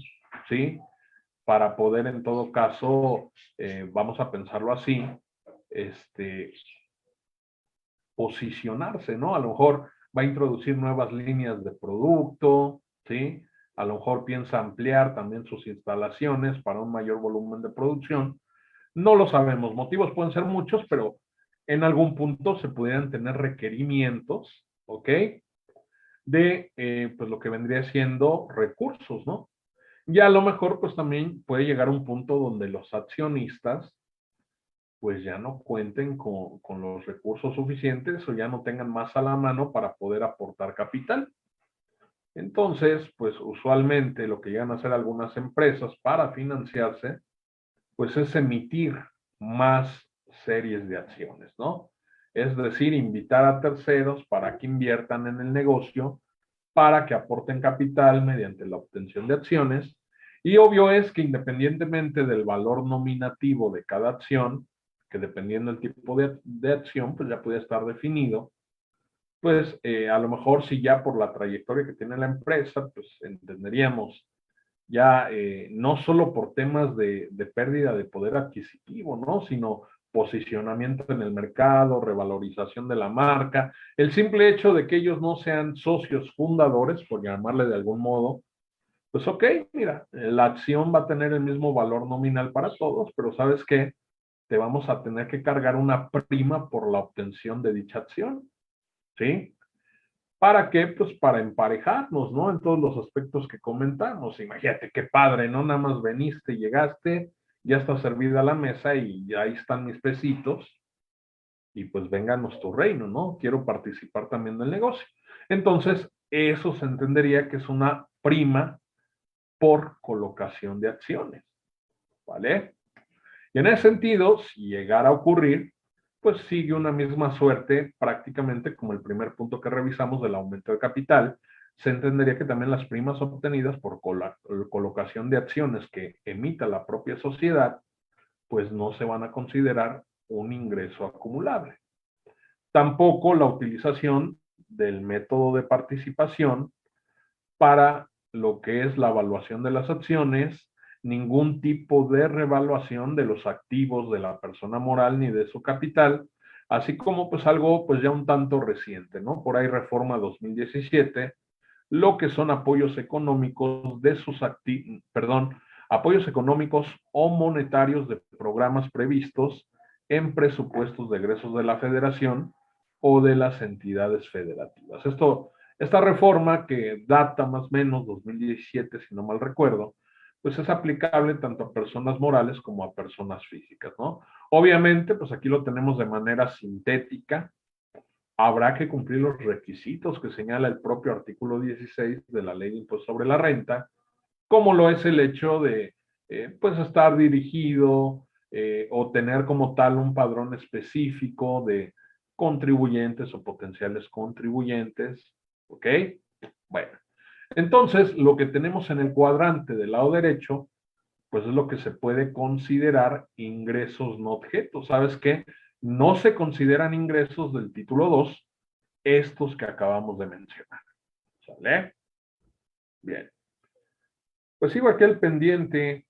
A: ¿sí? Para poder en todo caso, vamos a pensarlo así, este, posicionarse, ¿no? A lo mejor va a introducir nuevas líneas de producto, ¿sí? A lo mejor piensa ampliar también sus instalaciones para un mayor volumen de producción. No lo sabemos, motivos pueden ser muchos, pero en algún punto se pudieran tener requerimientos, ¿ok? De pues lo que vendría siendo recursos, ¿no? Y a lo mejor pues también puede llegar un punto donde los accionistas pues ya no cuenten con los recursos suficientes o ya no tengan más a la mano para poder aportar capital. Entonces, pues usualmente lo que llegan a hacer algunas empresas para financiarse, pues es emitir más series de acciones, ¿no? Es decir, invitar a terceros para que inviertan en el negocio, para que aporten capital mediante la obtención de acciones. Y obvio es que independientemente del valor nominativo de cada acción, que dependiendo del tipo de acción, pues ya puede estar definido, pues a lo mejor si ya por la trayectoria que tiene la empresa, pues entenderíamos ya no solo por temas de pérdida de poder adquisitivo, ¿no? Sino posicionamiento en el mercado, revalorización de la marca, el simple hecho de que ellos no sean socios fundadores, por llamarle de algún modo, pues ok, mira, la acción va a tener el mismo valor nominal para todos, pero ¿sabes qué? Te vamos a tener que cargar una prima por la obtención de dicha acción, ¿sí? ¿Para qué? Pues para emparejarnos, ¿no? En todos los aspectos que comentamos. Imagínate qué padre, ¿no? Nada más veniste, llegaste, ya está servida la mesa y ya ahí están mis pesitos y pues vénganos tu reino, ¿no? Quiero participar también del negocio. Entonces, eso se entendería que es una prima por colocación de acciones, ¿vale? Y en ese sentido, si llegara a ocurrir, pues sigue una misma suerte prácticamente como el primer punto que revisamos del aumento de capital. Se entendería que también las primas obtenidas por colocación de acciones que emita la propia sociedad, pues no se van a considerar un ingreso acumulable. Tampoco la utilización del método de participación para lo que es la evaluación de las acciones, ningún tipo de revaluación de los activos de la persona moral ni de su capital, así como pues algo pues ya un tanto reciente, ¿no? Por ahí reforma 2017, lo que son apoyos económicos de sus apoyos económicos o monetarios de programas previstos en presupuestos de egresos de la federación o de las entidades federativas. Esta reforma, que data más o menos 2017, si no mal recuerdo, pues es aplicable tanto a personas morales como a personas físicas, ¿no? Obviamente, pues aquí lo tenemos de manera sintética. Habrá que cumplir los requisitos que señala el propio artículo 16 de la Ley de Impuesto sobre la Renta, como lo es el hecho de, pues, estar dirigido o tener como tal un padrón específico de contribuyentes o potenciales contribuyentes, ¿ok? Bueno, entonces lo que tenemos en el cuadrante del lado derecho, pues es lo que se puede considerar ingresos no objetos. ¿Sabes qué? No se consideran ingresos del título 2 estos que acabamos de mencionar. ¿Sale? Bien. Pues sigo aquí al pendiente.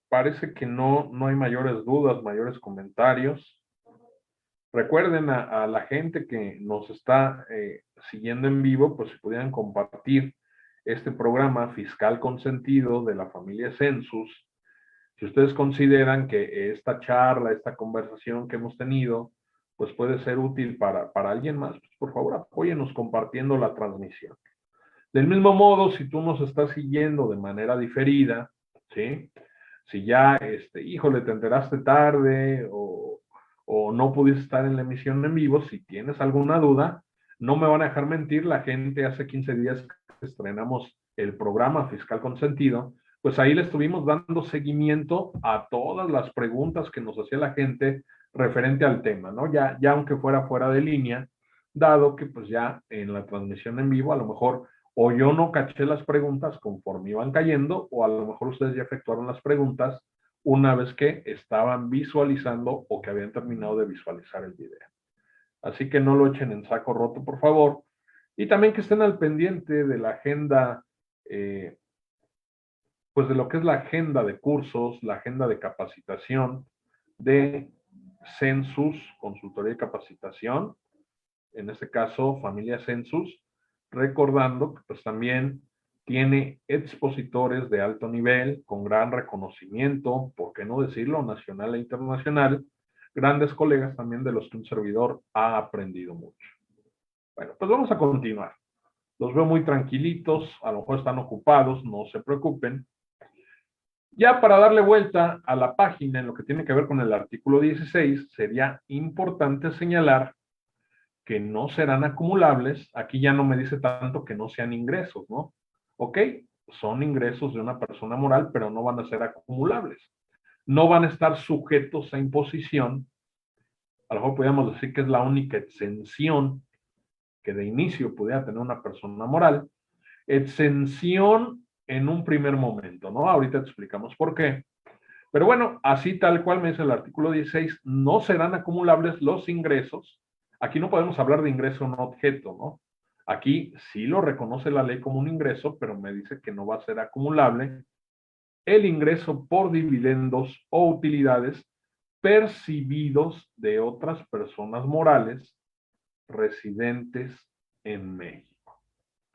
A: Parece que no hay mayores dudas, mayores comentarios. Recuerden a la gente que nos está siguiendo en vivo, pues si pudieran compartir este programa Fiscal Consentido de la familia Census. Si ustedes consideran que esta charla, esta conversación que hemos tenido, pues puede ser útil para alguien más, pues por favor apóyenos compartiendo la transmisión. Del mismo modo, si tú nos estás siguiendo de manera diferida, ¿sí? Si ya, híjole, te enteraste tarde o no pudiste estar en la emisión en vivo, si tienes alguna duda, no me van a dejar mentir, la gente hace 15 días que estrenamos el programa Fiscal Consentido, pues ahí le estuvimos dando seguimiento a todas las preguntas que nos hacía la gente referente al tema, ¿no? Ya aunque fuera de línea, dado que pues ya en la transmisión en vivo a lo mejor o yo no caché las preguntas conforme iban cayendo, o a lo mejor ustedes ya efectuaron las preguntas una vez que estaban visualizando o que habían terminado de visualizar el video. Así que no lo echen en saco roto, por favor. Y también que estén al pendiente de la agenda, pues de lo que es la agenda de cursos, la agenda de capacitación de Census, Consultoría y Capacitación, en este caso Familia Census, recordando que pues también tiene expositores de alto nivel, con gran reconocimiento, por qué no decirlo, nacional e internacional, grandes colegas también de los que un servidor ha aprendido mucho. Bueno, pues vamos a continuar. Los veo muy tranquilitos, a lo mejor están ocupados, no se preocupen. Ya para darle vuelta a la página en lo que tiene que ver con el artículo 16, sería importante señalar que no serán acumulables. Aquí ya no me dice tanto que no sean ingresos, ¿no? Ok, son ingresos de una persona moral, pero no van a ser acumulables. No van a estar sujetos a imposición. A lo mejor podríamos decir que es la única exención que de inicio pudiera tener una persona moral. Exención en un primer momento, ¿no? Ahorita te explicamos por qué. Pero bueno, así tal cual me dice el artículo 16, no serán acumulables los ingresos. Aquí no podemos hablar de ingreso no objeto, ¿no? Aquí sí lo reconoce la ley como un ingreso, pero me dice que no va a ser acumulable el ingreso por dividendos o utilidades percibidos de otras personas morales residentes en México.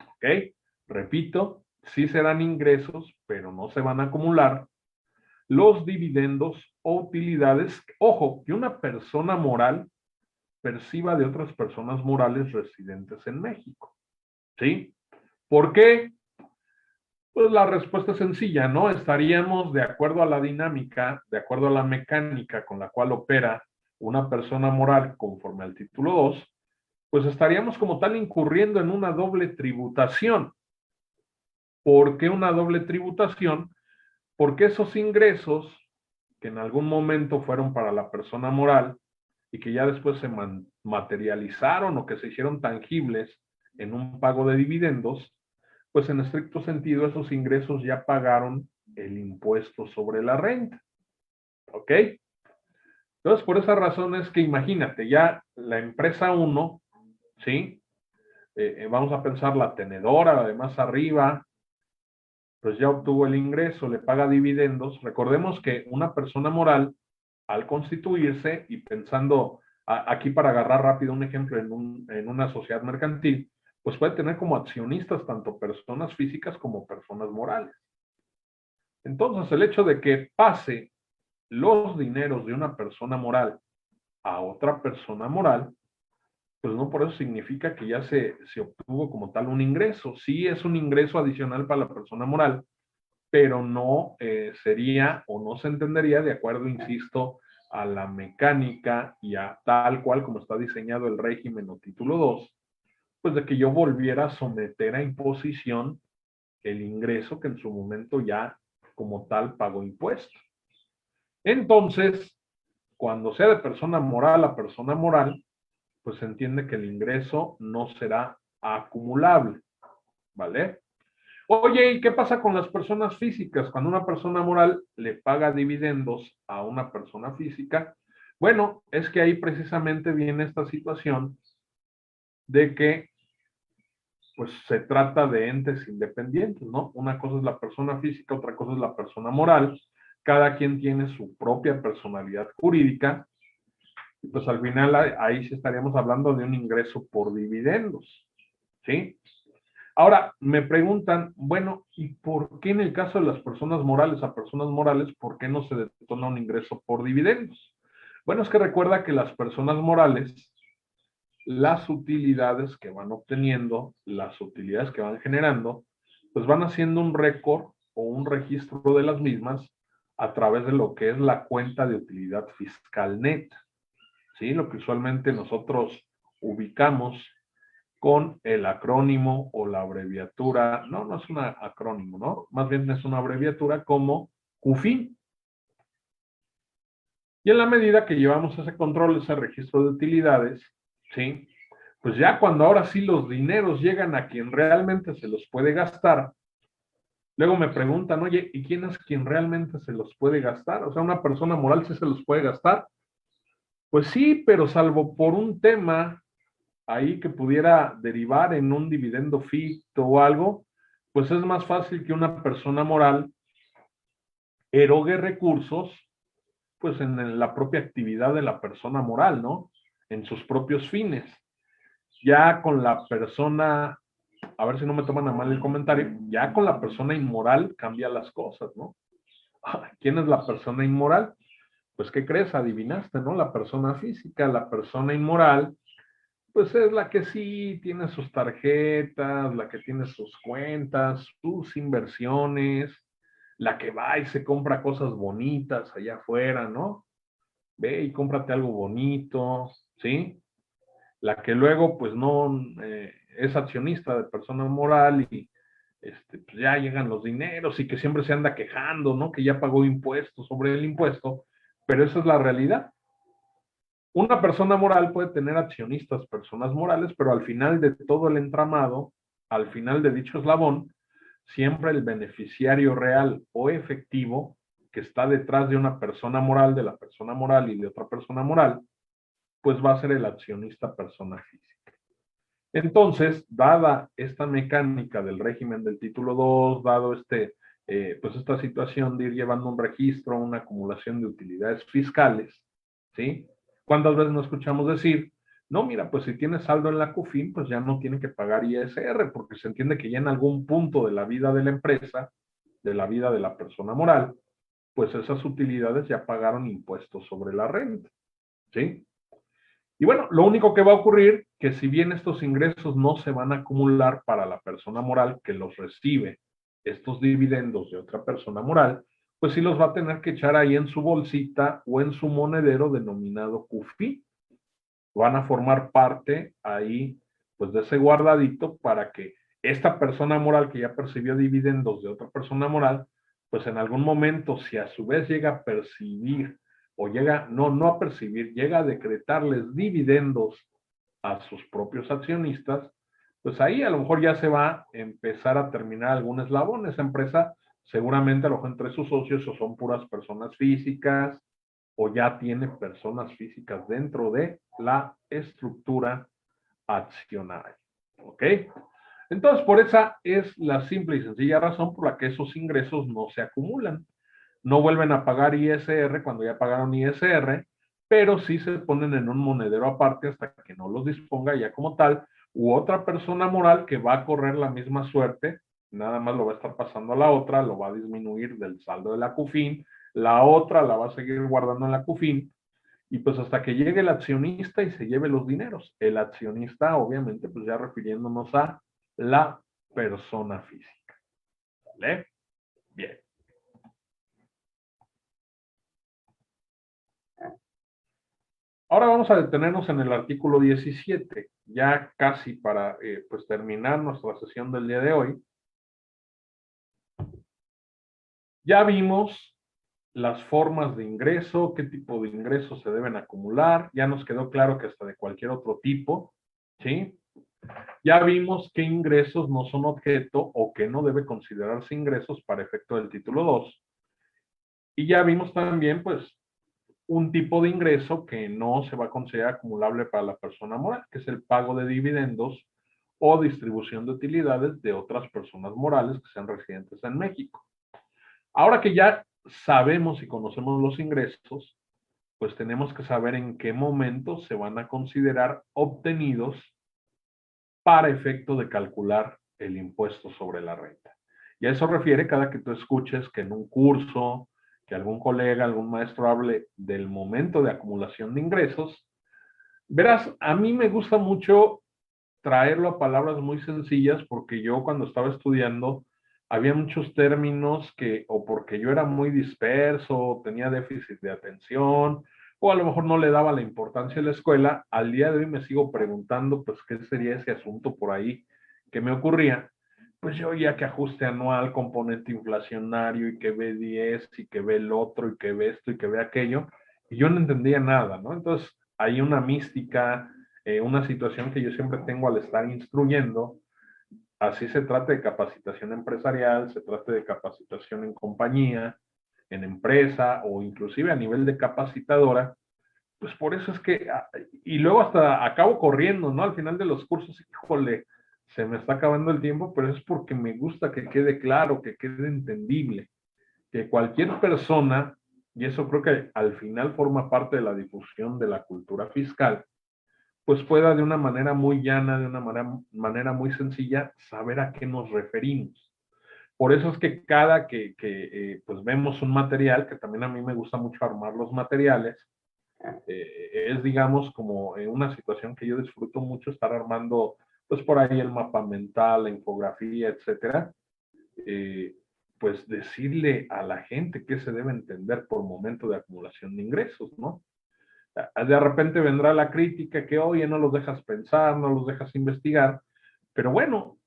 A: ¿Ok? Repito, sí serán ingresos, pero no se van a acumular los dividendos o utilidades, ojo, que una persona moral perciba de otras personas morales residentes en México. ¿Sí? ¿Por qué? Pues la respuesta es sencilla, ¿no? Estaríamos de acuerdo a la dinámica, de acuerdo a la mecánica con la cual opera una persona moral conforme al título 2, pues estaríamos como tal incurriendo en una doble tributación. ¿Por qué una doble tributación? Porque esos ingresos que en algún momento fueron para la persona moral y que ya después se materializaron o que se hicieron tangibles en un pago de dividendos, pues en estricto sentido esos ingresos ya pagaron el impuesto sobre la renta. ¿Ok? Entonces, por esa razón es que imagínate, ya la empresa 1, ¿sí? Vamos a pensar la tenedora, la de más arriba, pues ya obtuvo el ingreso, le paga dividendos. Recordemos que una persona moral, al constituirse y pensando aquí para agarrar rápido un ejemplo en una sociedad mercantil, pues puede tener como accionistas tanto personas físicas como personas morales. Entonces, el hecho de que pase los dineros de una persona moral a otra persona moral, pues no por eso significa que ya se obtuvo como tal un ingreso. Sí es un ingreso adicional para la persona moral, pero no sería o no se entendería de acuerdo, insisto, a la mecánica y a tal cual como está diseñado el régimen o título 2, pues de que yo volviera a someter a imposición el ingreso que en su momento ya como tal pagó impuestos. Entonces, cuando sea de persona moral a persona moral, pues se entiende que el ingreso no será acumulable, ¿vale? Oye, ¿y qué pasa con las personas físicas? Cuando una persona moral le paga dividendos a una persona física, bueno, es que ahí precisamente viene esta situación de que pues se trata de entes independientes, ¿no? Una cosa es la persona física, otra cosa es la persona moral. Cada quien tiene su propia personalidad jurídica. Y pues al final ahí sí estaríamos hablando de un ingreso por dividendos, ¿sí? Ahora, me preguntan, bueno, ¿y por qué en el caso de las personas morales a personas morales, por qué no se detona un ingreso por dividendos? Bueno, es que recuerda que las personas morales, las utilidades que van obteniendo, las utilidades que van generando, pues van haciendo un récord o un registro de las mismas a través de lo que es la cuenta de utilidad fiscal neta, ¿sí? Lo que usualmente nosotros ubicamos con el acrónimo o la abreviatura, no es un acrónimo, ¿no? Más bien es una abreviatura como CUFIN. Y en la medida que llevamos ese control, ese registro de utilidades, ¿sí? Pues ya cuando ahora sí los dineros llegan a quien realmente se los puede gastar, luego me preguntan, oye, ¿y quién es quien realmente se los puede gastar? O sea, ¿una persona moral sí se los puede gastar? Pues sí, pero salvo por un tema ahí que pudiera derivar en un dividendo ficto o algo, pues es más fácil que una persona moral erogue recursos, pues en la propia actividad de la persona moral, ¿no? En sus propios fines. Ya con la persona, a ver si no me toman a mal el comentario, ya con la persona inmoral cambia las cosas, ¿no? ¿Quién es la persona inmoral? Pues, ¿qué crees? Adivinaste, ¿no? La persona física, la persona inmoral, pues es la que sí tiene sus tarjetas, la que tiene sus cuentas, sus inversiones, la que va y se compra cosas bonitas allá afuera, ¿no? Ve y cómprate algo bonito, ¿sí? La que luego, pues no es accionista de persona moral y pues ya llegan los dineros y que siempre se anda quejando, ¿no? Que ya pagó impuestos sobre el impuesto, pero esa es la realidad. Una persona moral puede tener accionistas, personas morales, pero al final de todo el entramado, al final de dicho eslabón, siempre el beneficiario real o efectivo que está detrás de una persona moral, de la persona moral y de otra persona moral, pues va a ser el accionista persona física. Entonces, dada esta mecánica del régimen del título 2, dado pues esta situación de ir llevando un registro, una acumulación de utilidades fiscales, ¿sí? ¿Cuántas veces nos escuchamos decir, no, mira, pues si tiene saldo en la CUFIN, pues ya no tiene que pagar ISR, porque se entiende que ya en algún punto de la vida de la empresa, de la vida de la persona moral, pues esas utilidades ya pagaron impuestos sobre la renta, ¿sí? Y bueno, lo único que va a ocurrir, que si bien estos ingresos no se van a acumular para la persona moral que los recibe, estos dividendos de otra persona moral, pues sí los va a tener que echar ahí en su bolsita o en su monedero denominado CUFI. Van a formar parte ahí, pues de ese guardadito para que esta persona moral que ya percibió dividendos de otra persona moral, pues en algún momento, si a su vez llega a percibir o llega, no a percibir, llega a decretarles dividendos a sus propios accionistas, pues ahí a lo mejor ya se va a empezar a terminar algún eslabón. Esa empresa seguramente a lo mejor entre sus socios o son puras personas físicas o ya tiene personas físicas dentro de la estructura accionaria. ¿Ok? Entonces, por esa es la simple y sencilla razón por la que esos ingresos no se acumulan. No vuelven a pagar ISR cuando ya pagaron ISR, pero sí se ponen en un monedero aparte hasta que no los disponga ya como tal, u otra persona moral que va a correr la misma suerte, nada más lo va a estar pasando a la otra, lo va a disminuir del saldo de la CUFIN, la otra la va a seguir guardando en la CUFIN, y pues hasta que llegue el accionista y se lleve los dineros. El accionista, obviamente, pues ya refiriéndonos a la persona física. ¿Vale? Bien. Ahora vamos a detenernos en el artículo 17, ya casi para pues terminar nuestra sesión del día de hoy. Ya vimos las formas de ingreso, qué tipo de ingresos se deben acumular, ya nos quedó claro que hasta de cualquier otro tipo, ¿sí? Ya vimos qué ingresos no son objeto o que no debe considerarse ingresos para efecto del título 2. Y ya vimos también, pues, un tipo de ingreso que no se va a considerar acumulable para la persona moral, que es el pago de dividendos o distribución de utilidades de otras personas morales que sean residentes en México. Ahora que ya sabemos y conocemos los ingresos, pues tenemos que saber en qué momento se van a considerar obtenidos para efecto de calcular el impuesto sobre la renta. Y a eso refiere cada que tú escuches que en un curso, que algún colega, algún maestro hable del momento de acumulación de ingresos, verás, a mí me gusta mucho traerlo a palabras muy sencillas porque yo cuando estaba estudiando, había muchos términos que, o porque yo era muy disperso, tenía déficit de atención, o a lo mejor no le daba la importancia a la escuela, al día de hoy me sigo preguntando, pues, qué sería ese asunto por ahí que me ocurría. Pues yo ya que ajuste anual, componente inflacionario, y que ve 10 y que ve el otro, y que ve esto, y que ve aquello, y yo no entendía nada, ¿no? Entonces, hay una mística, una situación que yo siempre tengo al estar instruyendo. Así se trata de capacitación empresarial, se trata de capacitación en compañía, en empresa o inclusive a nivel de capacitadora. Pues por eso es que, y luego hasta acabo corriendo, ¿no? Al final de los cursos, híjole, se me está acabando el tiempo, pero es porque me gusta que quede claro, que quede entendible, que cualquier persona, y eso creo que al final forma parte de la difusión de la cultura fiscal, pues pueda de una manera muy llana, de una manera muy sencilla, saber a qué nos referimos. Por eso es que cada pues vemos un material, que también a mí me gusta mucho armar los materiales, es digamos como una situación que yo disfruto mucho estar armando, pues por ahí el mapa mental, la infografía, etcétera, eh, pues decirle a la gente qué se debe entender por momento de acumulación de ingresos, ¿no? De repente vendrá la crítica que, oye, no los dejas pensar, no los dejas investigar, pero bueno,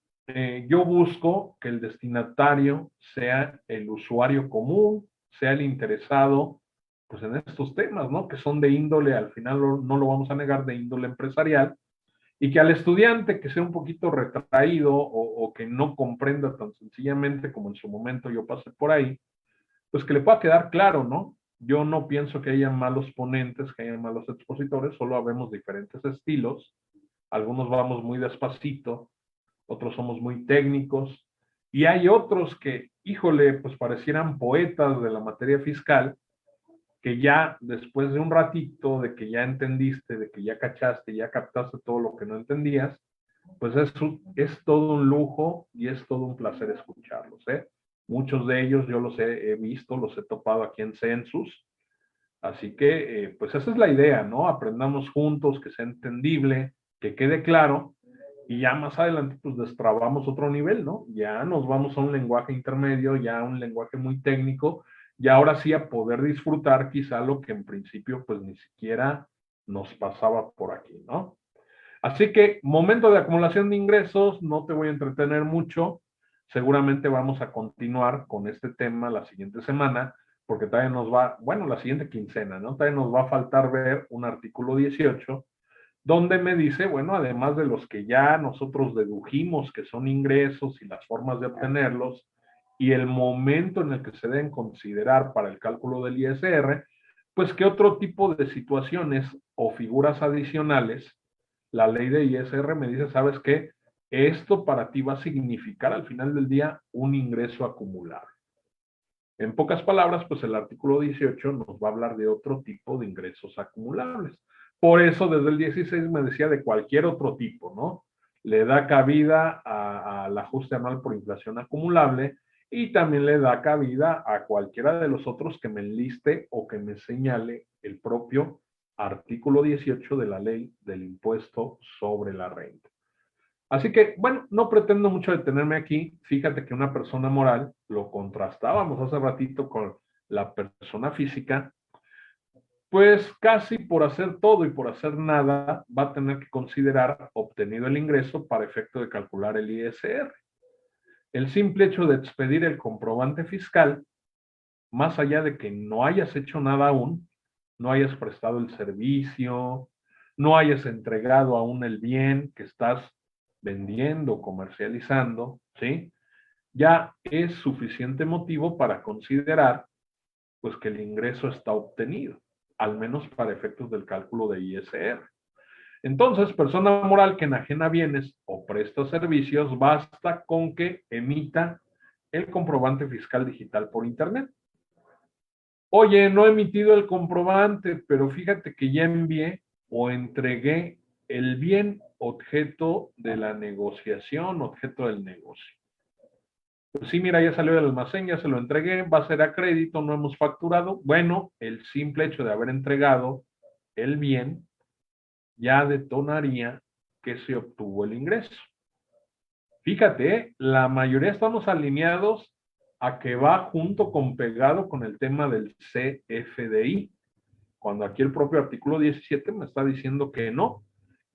A: yo busco que el destinatario sea el usuario común, sea el interesado, pues en estos temas, ¿no? Que son de índole, al final no lo vamos a negar, de índole empresarial, y que al estudiante que sea un poquito retraído o que no comprenda tan sencillamente como en su momento yo pasé por ahí, pues que le pueda quedar claro, ¿no? Yo no pienso que haya malos ponentes, que haya malos expositores, solo habemos diferentes estilos. Algunos vamos muy despacito, otros somos muy técnicos, y hay otros que, híjole, pues parecieran poetas de la materia fiscal, que ya después de un ratito, de que ya entendiste, de que ya cachaste, ya captaste todo lo que no entendías, pues es todo un lujo y es todo un placer escucharlos, ¿eh? Muchos de ellos yo los he visto, los he topado aquí en Census, así que pues esa es la idea, ¿no? Aprendamos juntos, que sea entendible, que quede claro, y ya más adelante pues destrabamos otro nivel, ¿no? Ya nos vamos a un lenguaje intermedio, ya a un lenguaje muy técnico, y ahora sí a poder disfrutar quizá lo que en principio pues ni siquiera nos pasaba por aquí, ¿no? Así que momento de acumulación de ingresos, no te voy a entretener mucho. Seguramente vamos a continuar con este tema la siguiente semana, porque todavía nos va, bueno, la siguiente quincena, ¿no? Todavía nos va a faltar ver un artículo 18, donde me dice, bueno, además de los que ya nosotros dedujimos que son ingresos y las formas de obtenerlos, y el momento en el que se deben considerar para el cálculo del ISR, pues qué otro tipo de situaciones o figuras adicionales la ley de ISR me dice, ¿sabes qué? Esto para ti va a significar al final del día un ingreso acumulable. En pocas palabras, pues el artículo 18 nos va a hablar de otro tipo de ingresos acumulables. Por eso desde el 16 me decía de cualquier otro tipo, ¿no? Le da cabida al ajuste anual por inflación acumulable y también le da cabida a cualquiera de los otros que me enliste o que me señale el propio artículo 18 de la ley del impuesto sobre la renta. Así que, bueno, no pretendo mucho detenerme aquí. Fíjate que una persona moral, lo contrastábamos hace ratito con la persona física, pues casi por hacer todo y por hacer nada, va a tener que considerar obtenido el ingreso para efecto de calcular el ISR. El simple hecho de expedir el comprobante fiscal, más allá de que no hayas hecho nada aún, no hayas prestado el servicio, no hayas entregado aún el bien que estás vendiendo, comercializando, ¿sí? Ya es suficiente motivo para considerar pues que el ingreso está obtenido, al menos para efectos del cálculo de ISR. Entonces, persona moral que enajena bienes o presta servicios, basta con que emita el comprobante fiscal digital por internet. Oye, no he emitido el comprobante, pero fíjate que ya envié o entregué el bien objeto de la negociación, objeto del negocio. Pues sí, mira, ya salió del almacén, ya se lo entregué, va a ser a crédito, no hemos facturado. Bueno, el simple hecho de haber entregado el bien ya detonaría que se obtuvo el ingreso. Fíjate, la mayoría estamos alineados a que va junto con pegado con el tema del CFDI, cuando aquí el propio artículo 17 me está diciendo que no,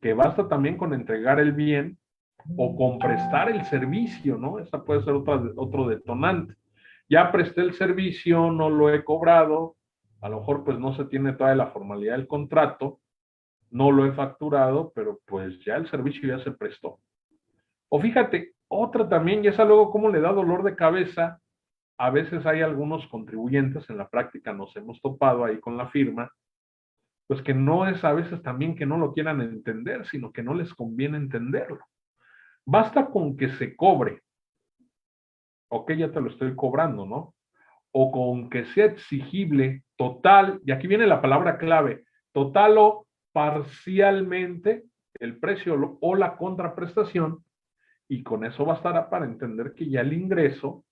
A: que basta también con entregar el bien o con prestar el servicio, ¿no? Esa puede ser otro detonante. Ya presté el servicio, no lo he cobrado, a lo mejor pues no se tiene toda la formalidad del contrato, no lo he facturado, pero pues ya el servicio ya se prestó. O fíjate, otra también, y esa luego cómo le da dolor de cabeza, a veces hay algunos contribuyentes, en la práctica nos hemos topado ahí con la firma, pues que no es a veces también que no lo quieran entender, sino que no les conviene entenderlo. Basta con que se cobre, ok, ya te lo estoy cobrando, ¿no? O con que sea exigible total, y aquí viene la palabra clave, total o parcialmente el precio o la contraprestación, y con eso bastará para entender que ya el ingreso,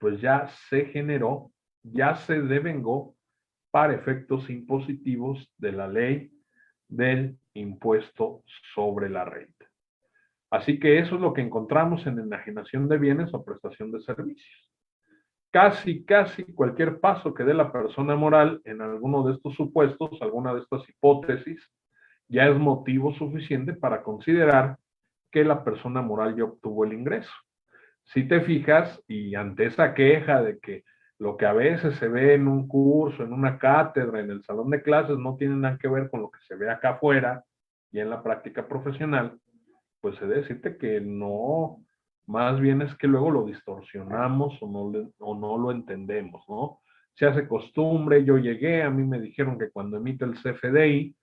A: pues ya se generó, ya se devengó para efectos impositivos de la ley del impuesto sobre la renta. Así que eso es lo que encontramos en enajenación de bienes o prestación de servicios. Casi cualquier paso que dé la persona moral en alguno de estos supuestos, alguna de estas hipótesis, ya es motivo suficiente para considerar que la persona moral ya obtuvo el ingreso. Si te fijas, y ante esa queja de que lo que a veces se ve en un curso, en una cátedra, en el salón de clases, no tiene nada que ver con lo que se ve acá afuera y en la práctica profesional, pues se debe decirte que no, más bien es que luego lo distorsionamos o no lo entendemos, ¿no? Se hace costumbre, yo llegué, a mí me dijeron que cuando emite el CFDI,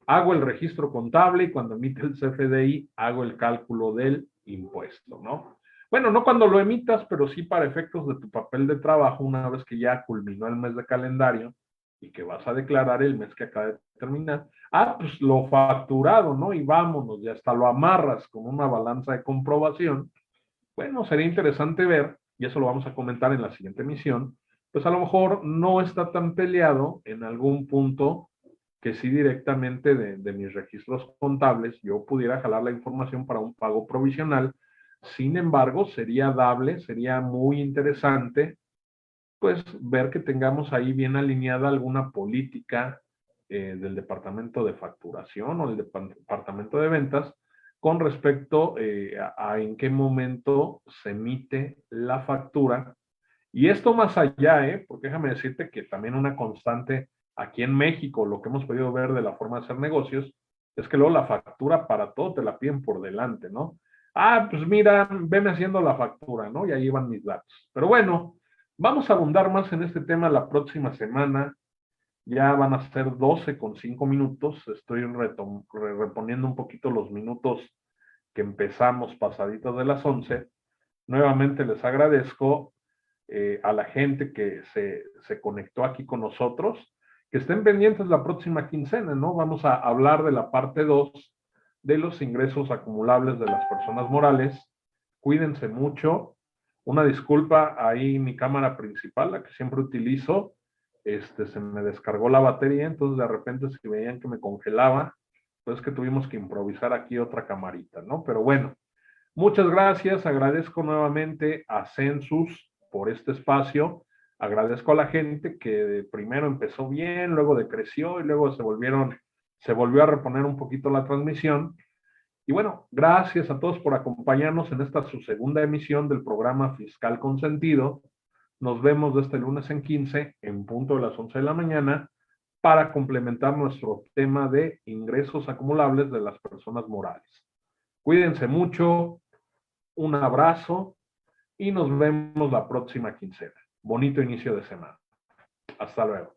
A: hago el registro contable y cuando emite el CFDI, hago el cálculo del impuesto, ¿no? Bueno, no cuando lo emitas, pero sí para efectos de tu papel de trabajo, una vez que ya culminó el mes de calendario y que vas a declarar el mes que acaba de terminar. Ah, pues lo facturado, ¿no? Y vámonos, ya hasta lo amarras con una balanza de comprobación. Bueno, sería interesante ver, y eso lo vamos a comentar en la siguiente emisión, pues a lo mejor no está tan peleado en algún punto que sí directamente de mis registros contables yo pudiera jalar la información para un pago provisional. Sin embargo, sería dable, sería muy interesante, pues ver que tengamos ahí bien alineada alguna política del departamento de facturación o del departamento de ventas con respecto a en qué momento se emite la factura. Y esto más allá, porque déjame decirte que también una constante aquí en México, lo que hemos podido ver de la forma de hacer negocios, es que luego la factura para todo te la piden por delante, ¿no? Ah, pues mira, veme haciendo la factura, ¿no? Y ahí van mis datos. Pero bueno, vamos a abundar más en este tema la próxima semana. Ya van a ser 12:05. Estoy reponiendo un poquito los minutos que empezamos pasaditos de las 11. Nuevamente les agradezco a la gente que se conectó aquí con nosotros, que estén pendientes la próxima quincena, ¿no? Vamos a hablar de la parte 2 de los ingresos acumulables de las personas morales. Cuídense mucho. Una disculpa, ahí mi cámara principal, la que siempre utilizo, se me descargó la batería, entonces de repente si veían que me congelaba, pues que tuvimos que improvisar aquí otra camarita, ¿no? Pero bueno, muchas gracias, agradezco nuevamente a Census por este espacio, agradezco a la gente que primero empezó bien, luego decreció y luego se volvió a reponer un poquito la transmisión. Y bueno, gracias a todos por acompañarnos en esta su segunda emisión del programa Fiscal con Sentido. Nos vemos de este lunes en 15, en punto de las 11 de la mañana, para complementar nuestro tema de ingresos acumulables de las personas morales. Cuídense mucho, un abrazo y nos vemos la próxima quincena. Bonito inicio de semana. Hasta luego.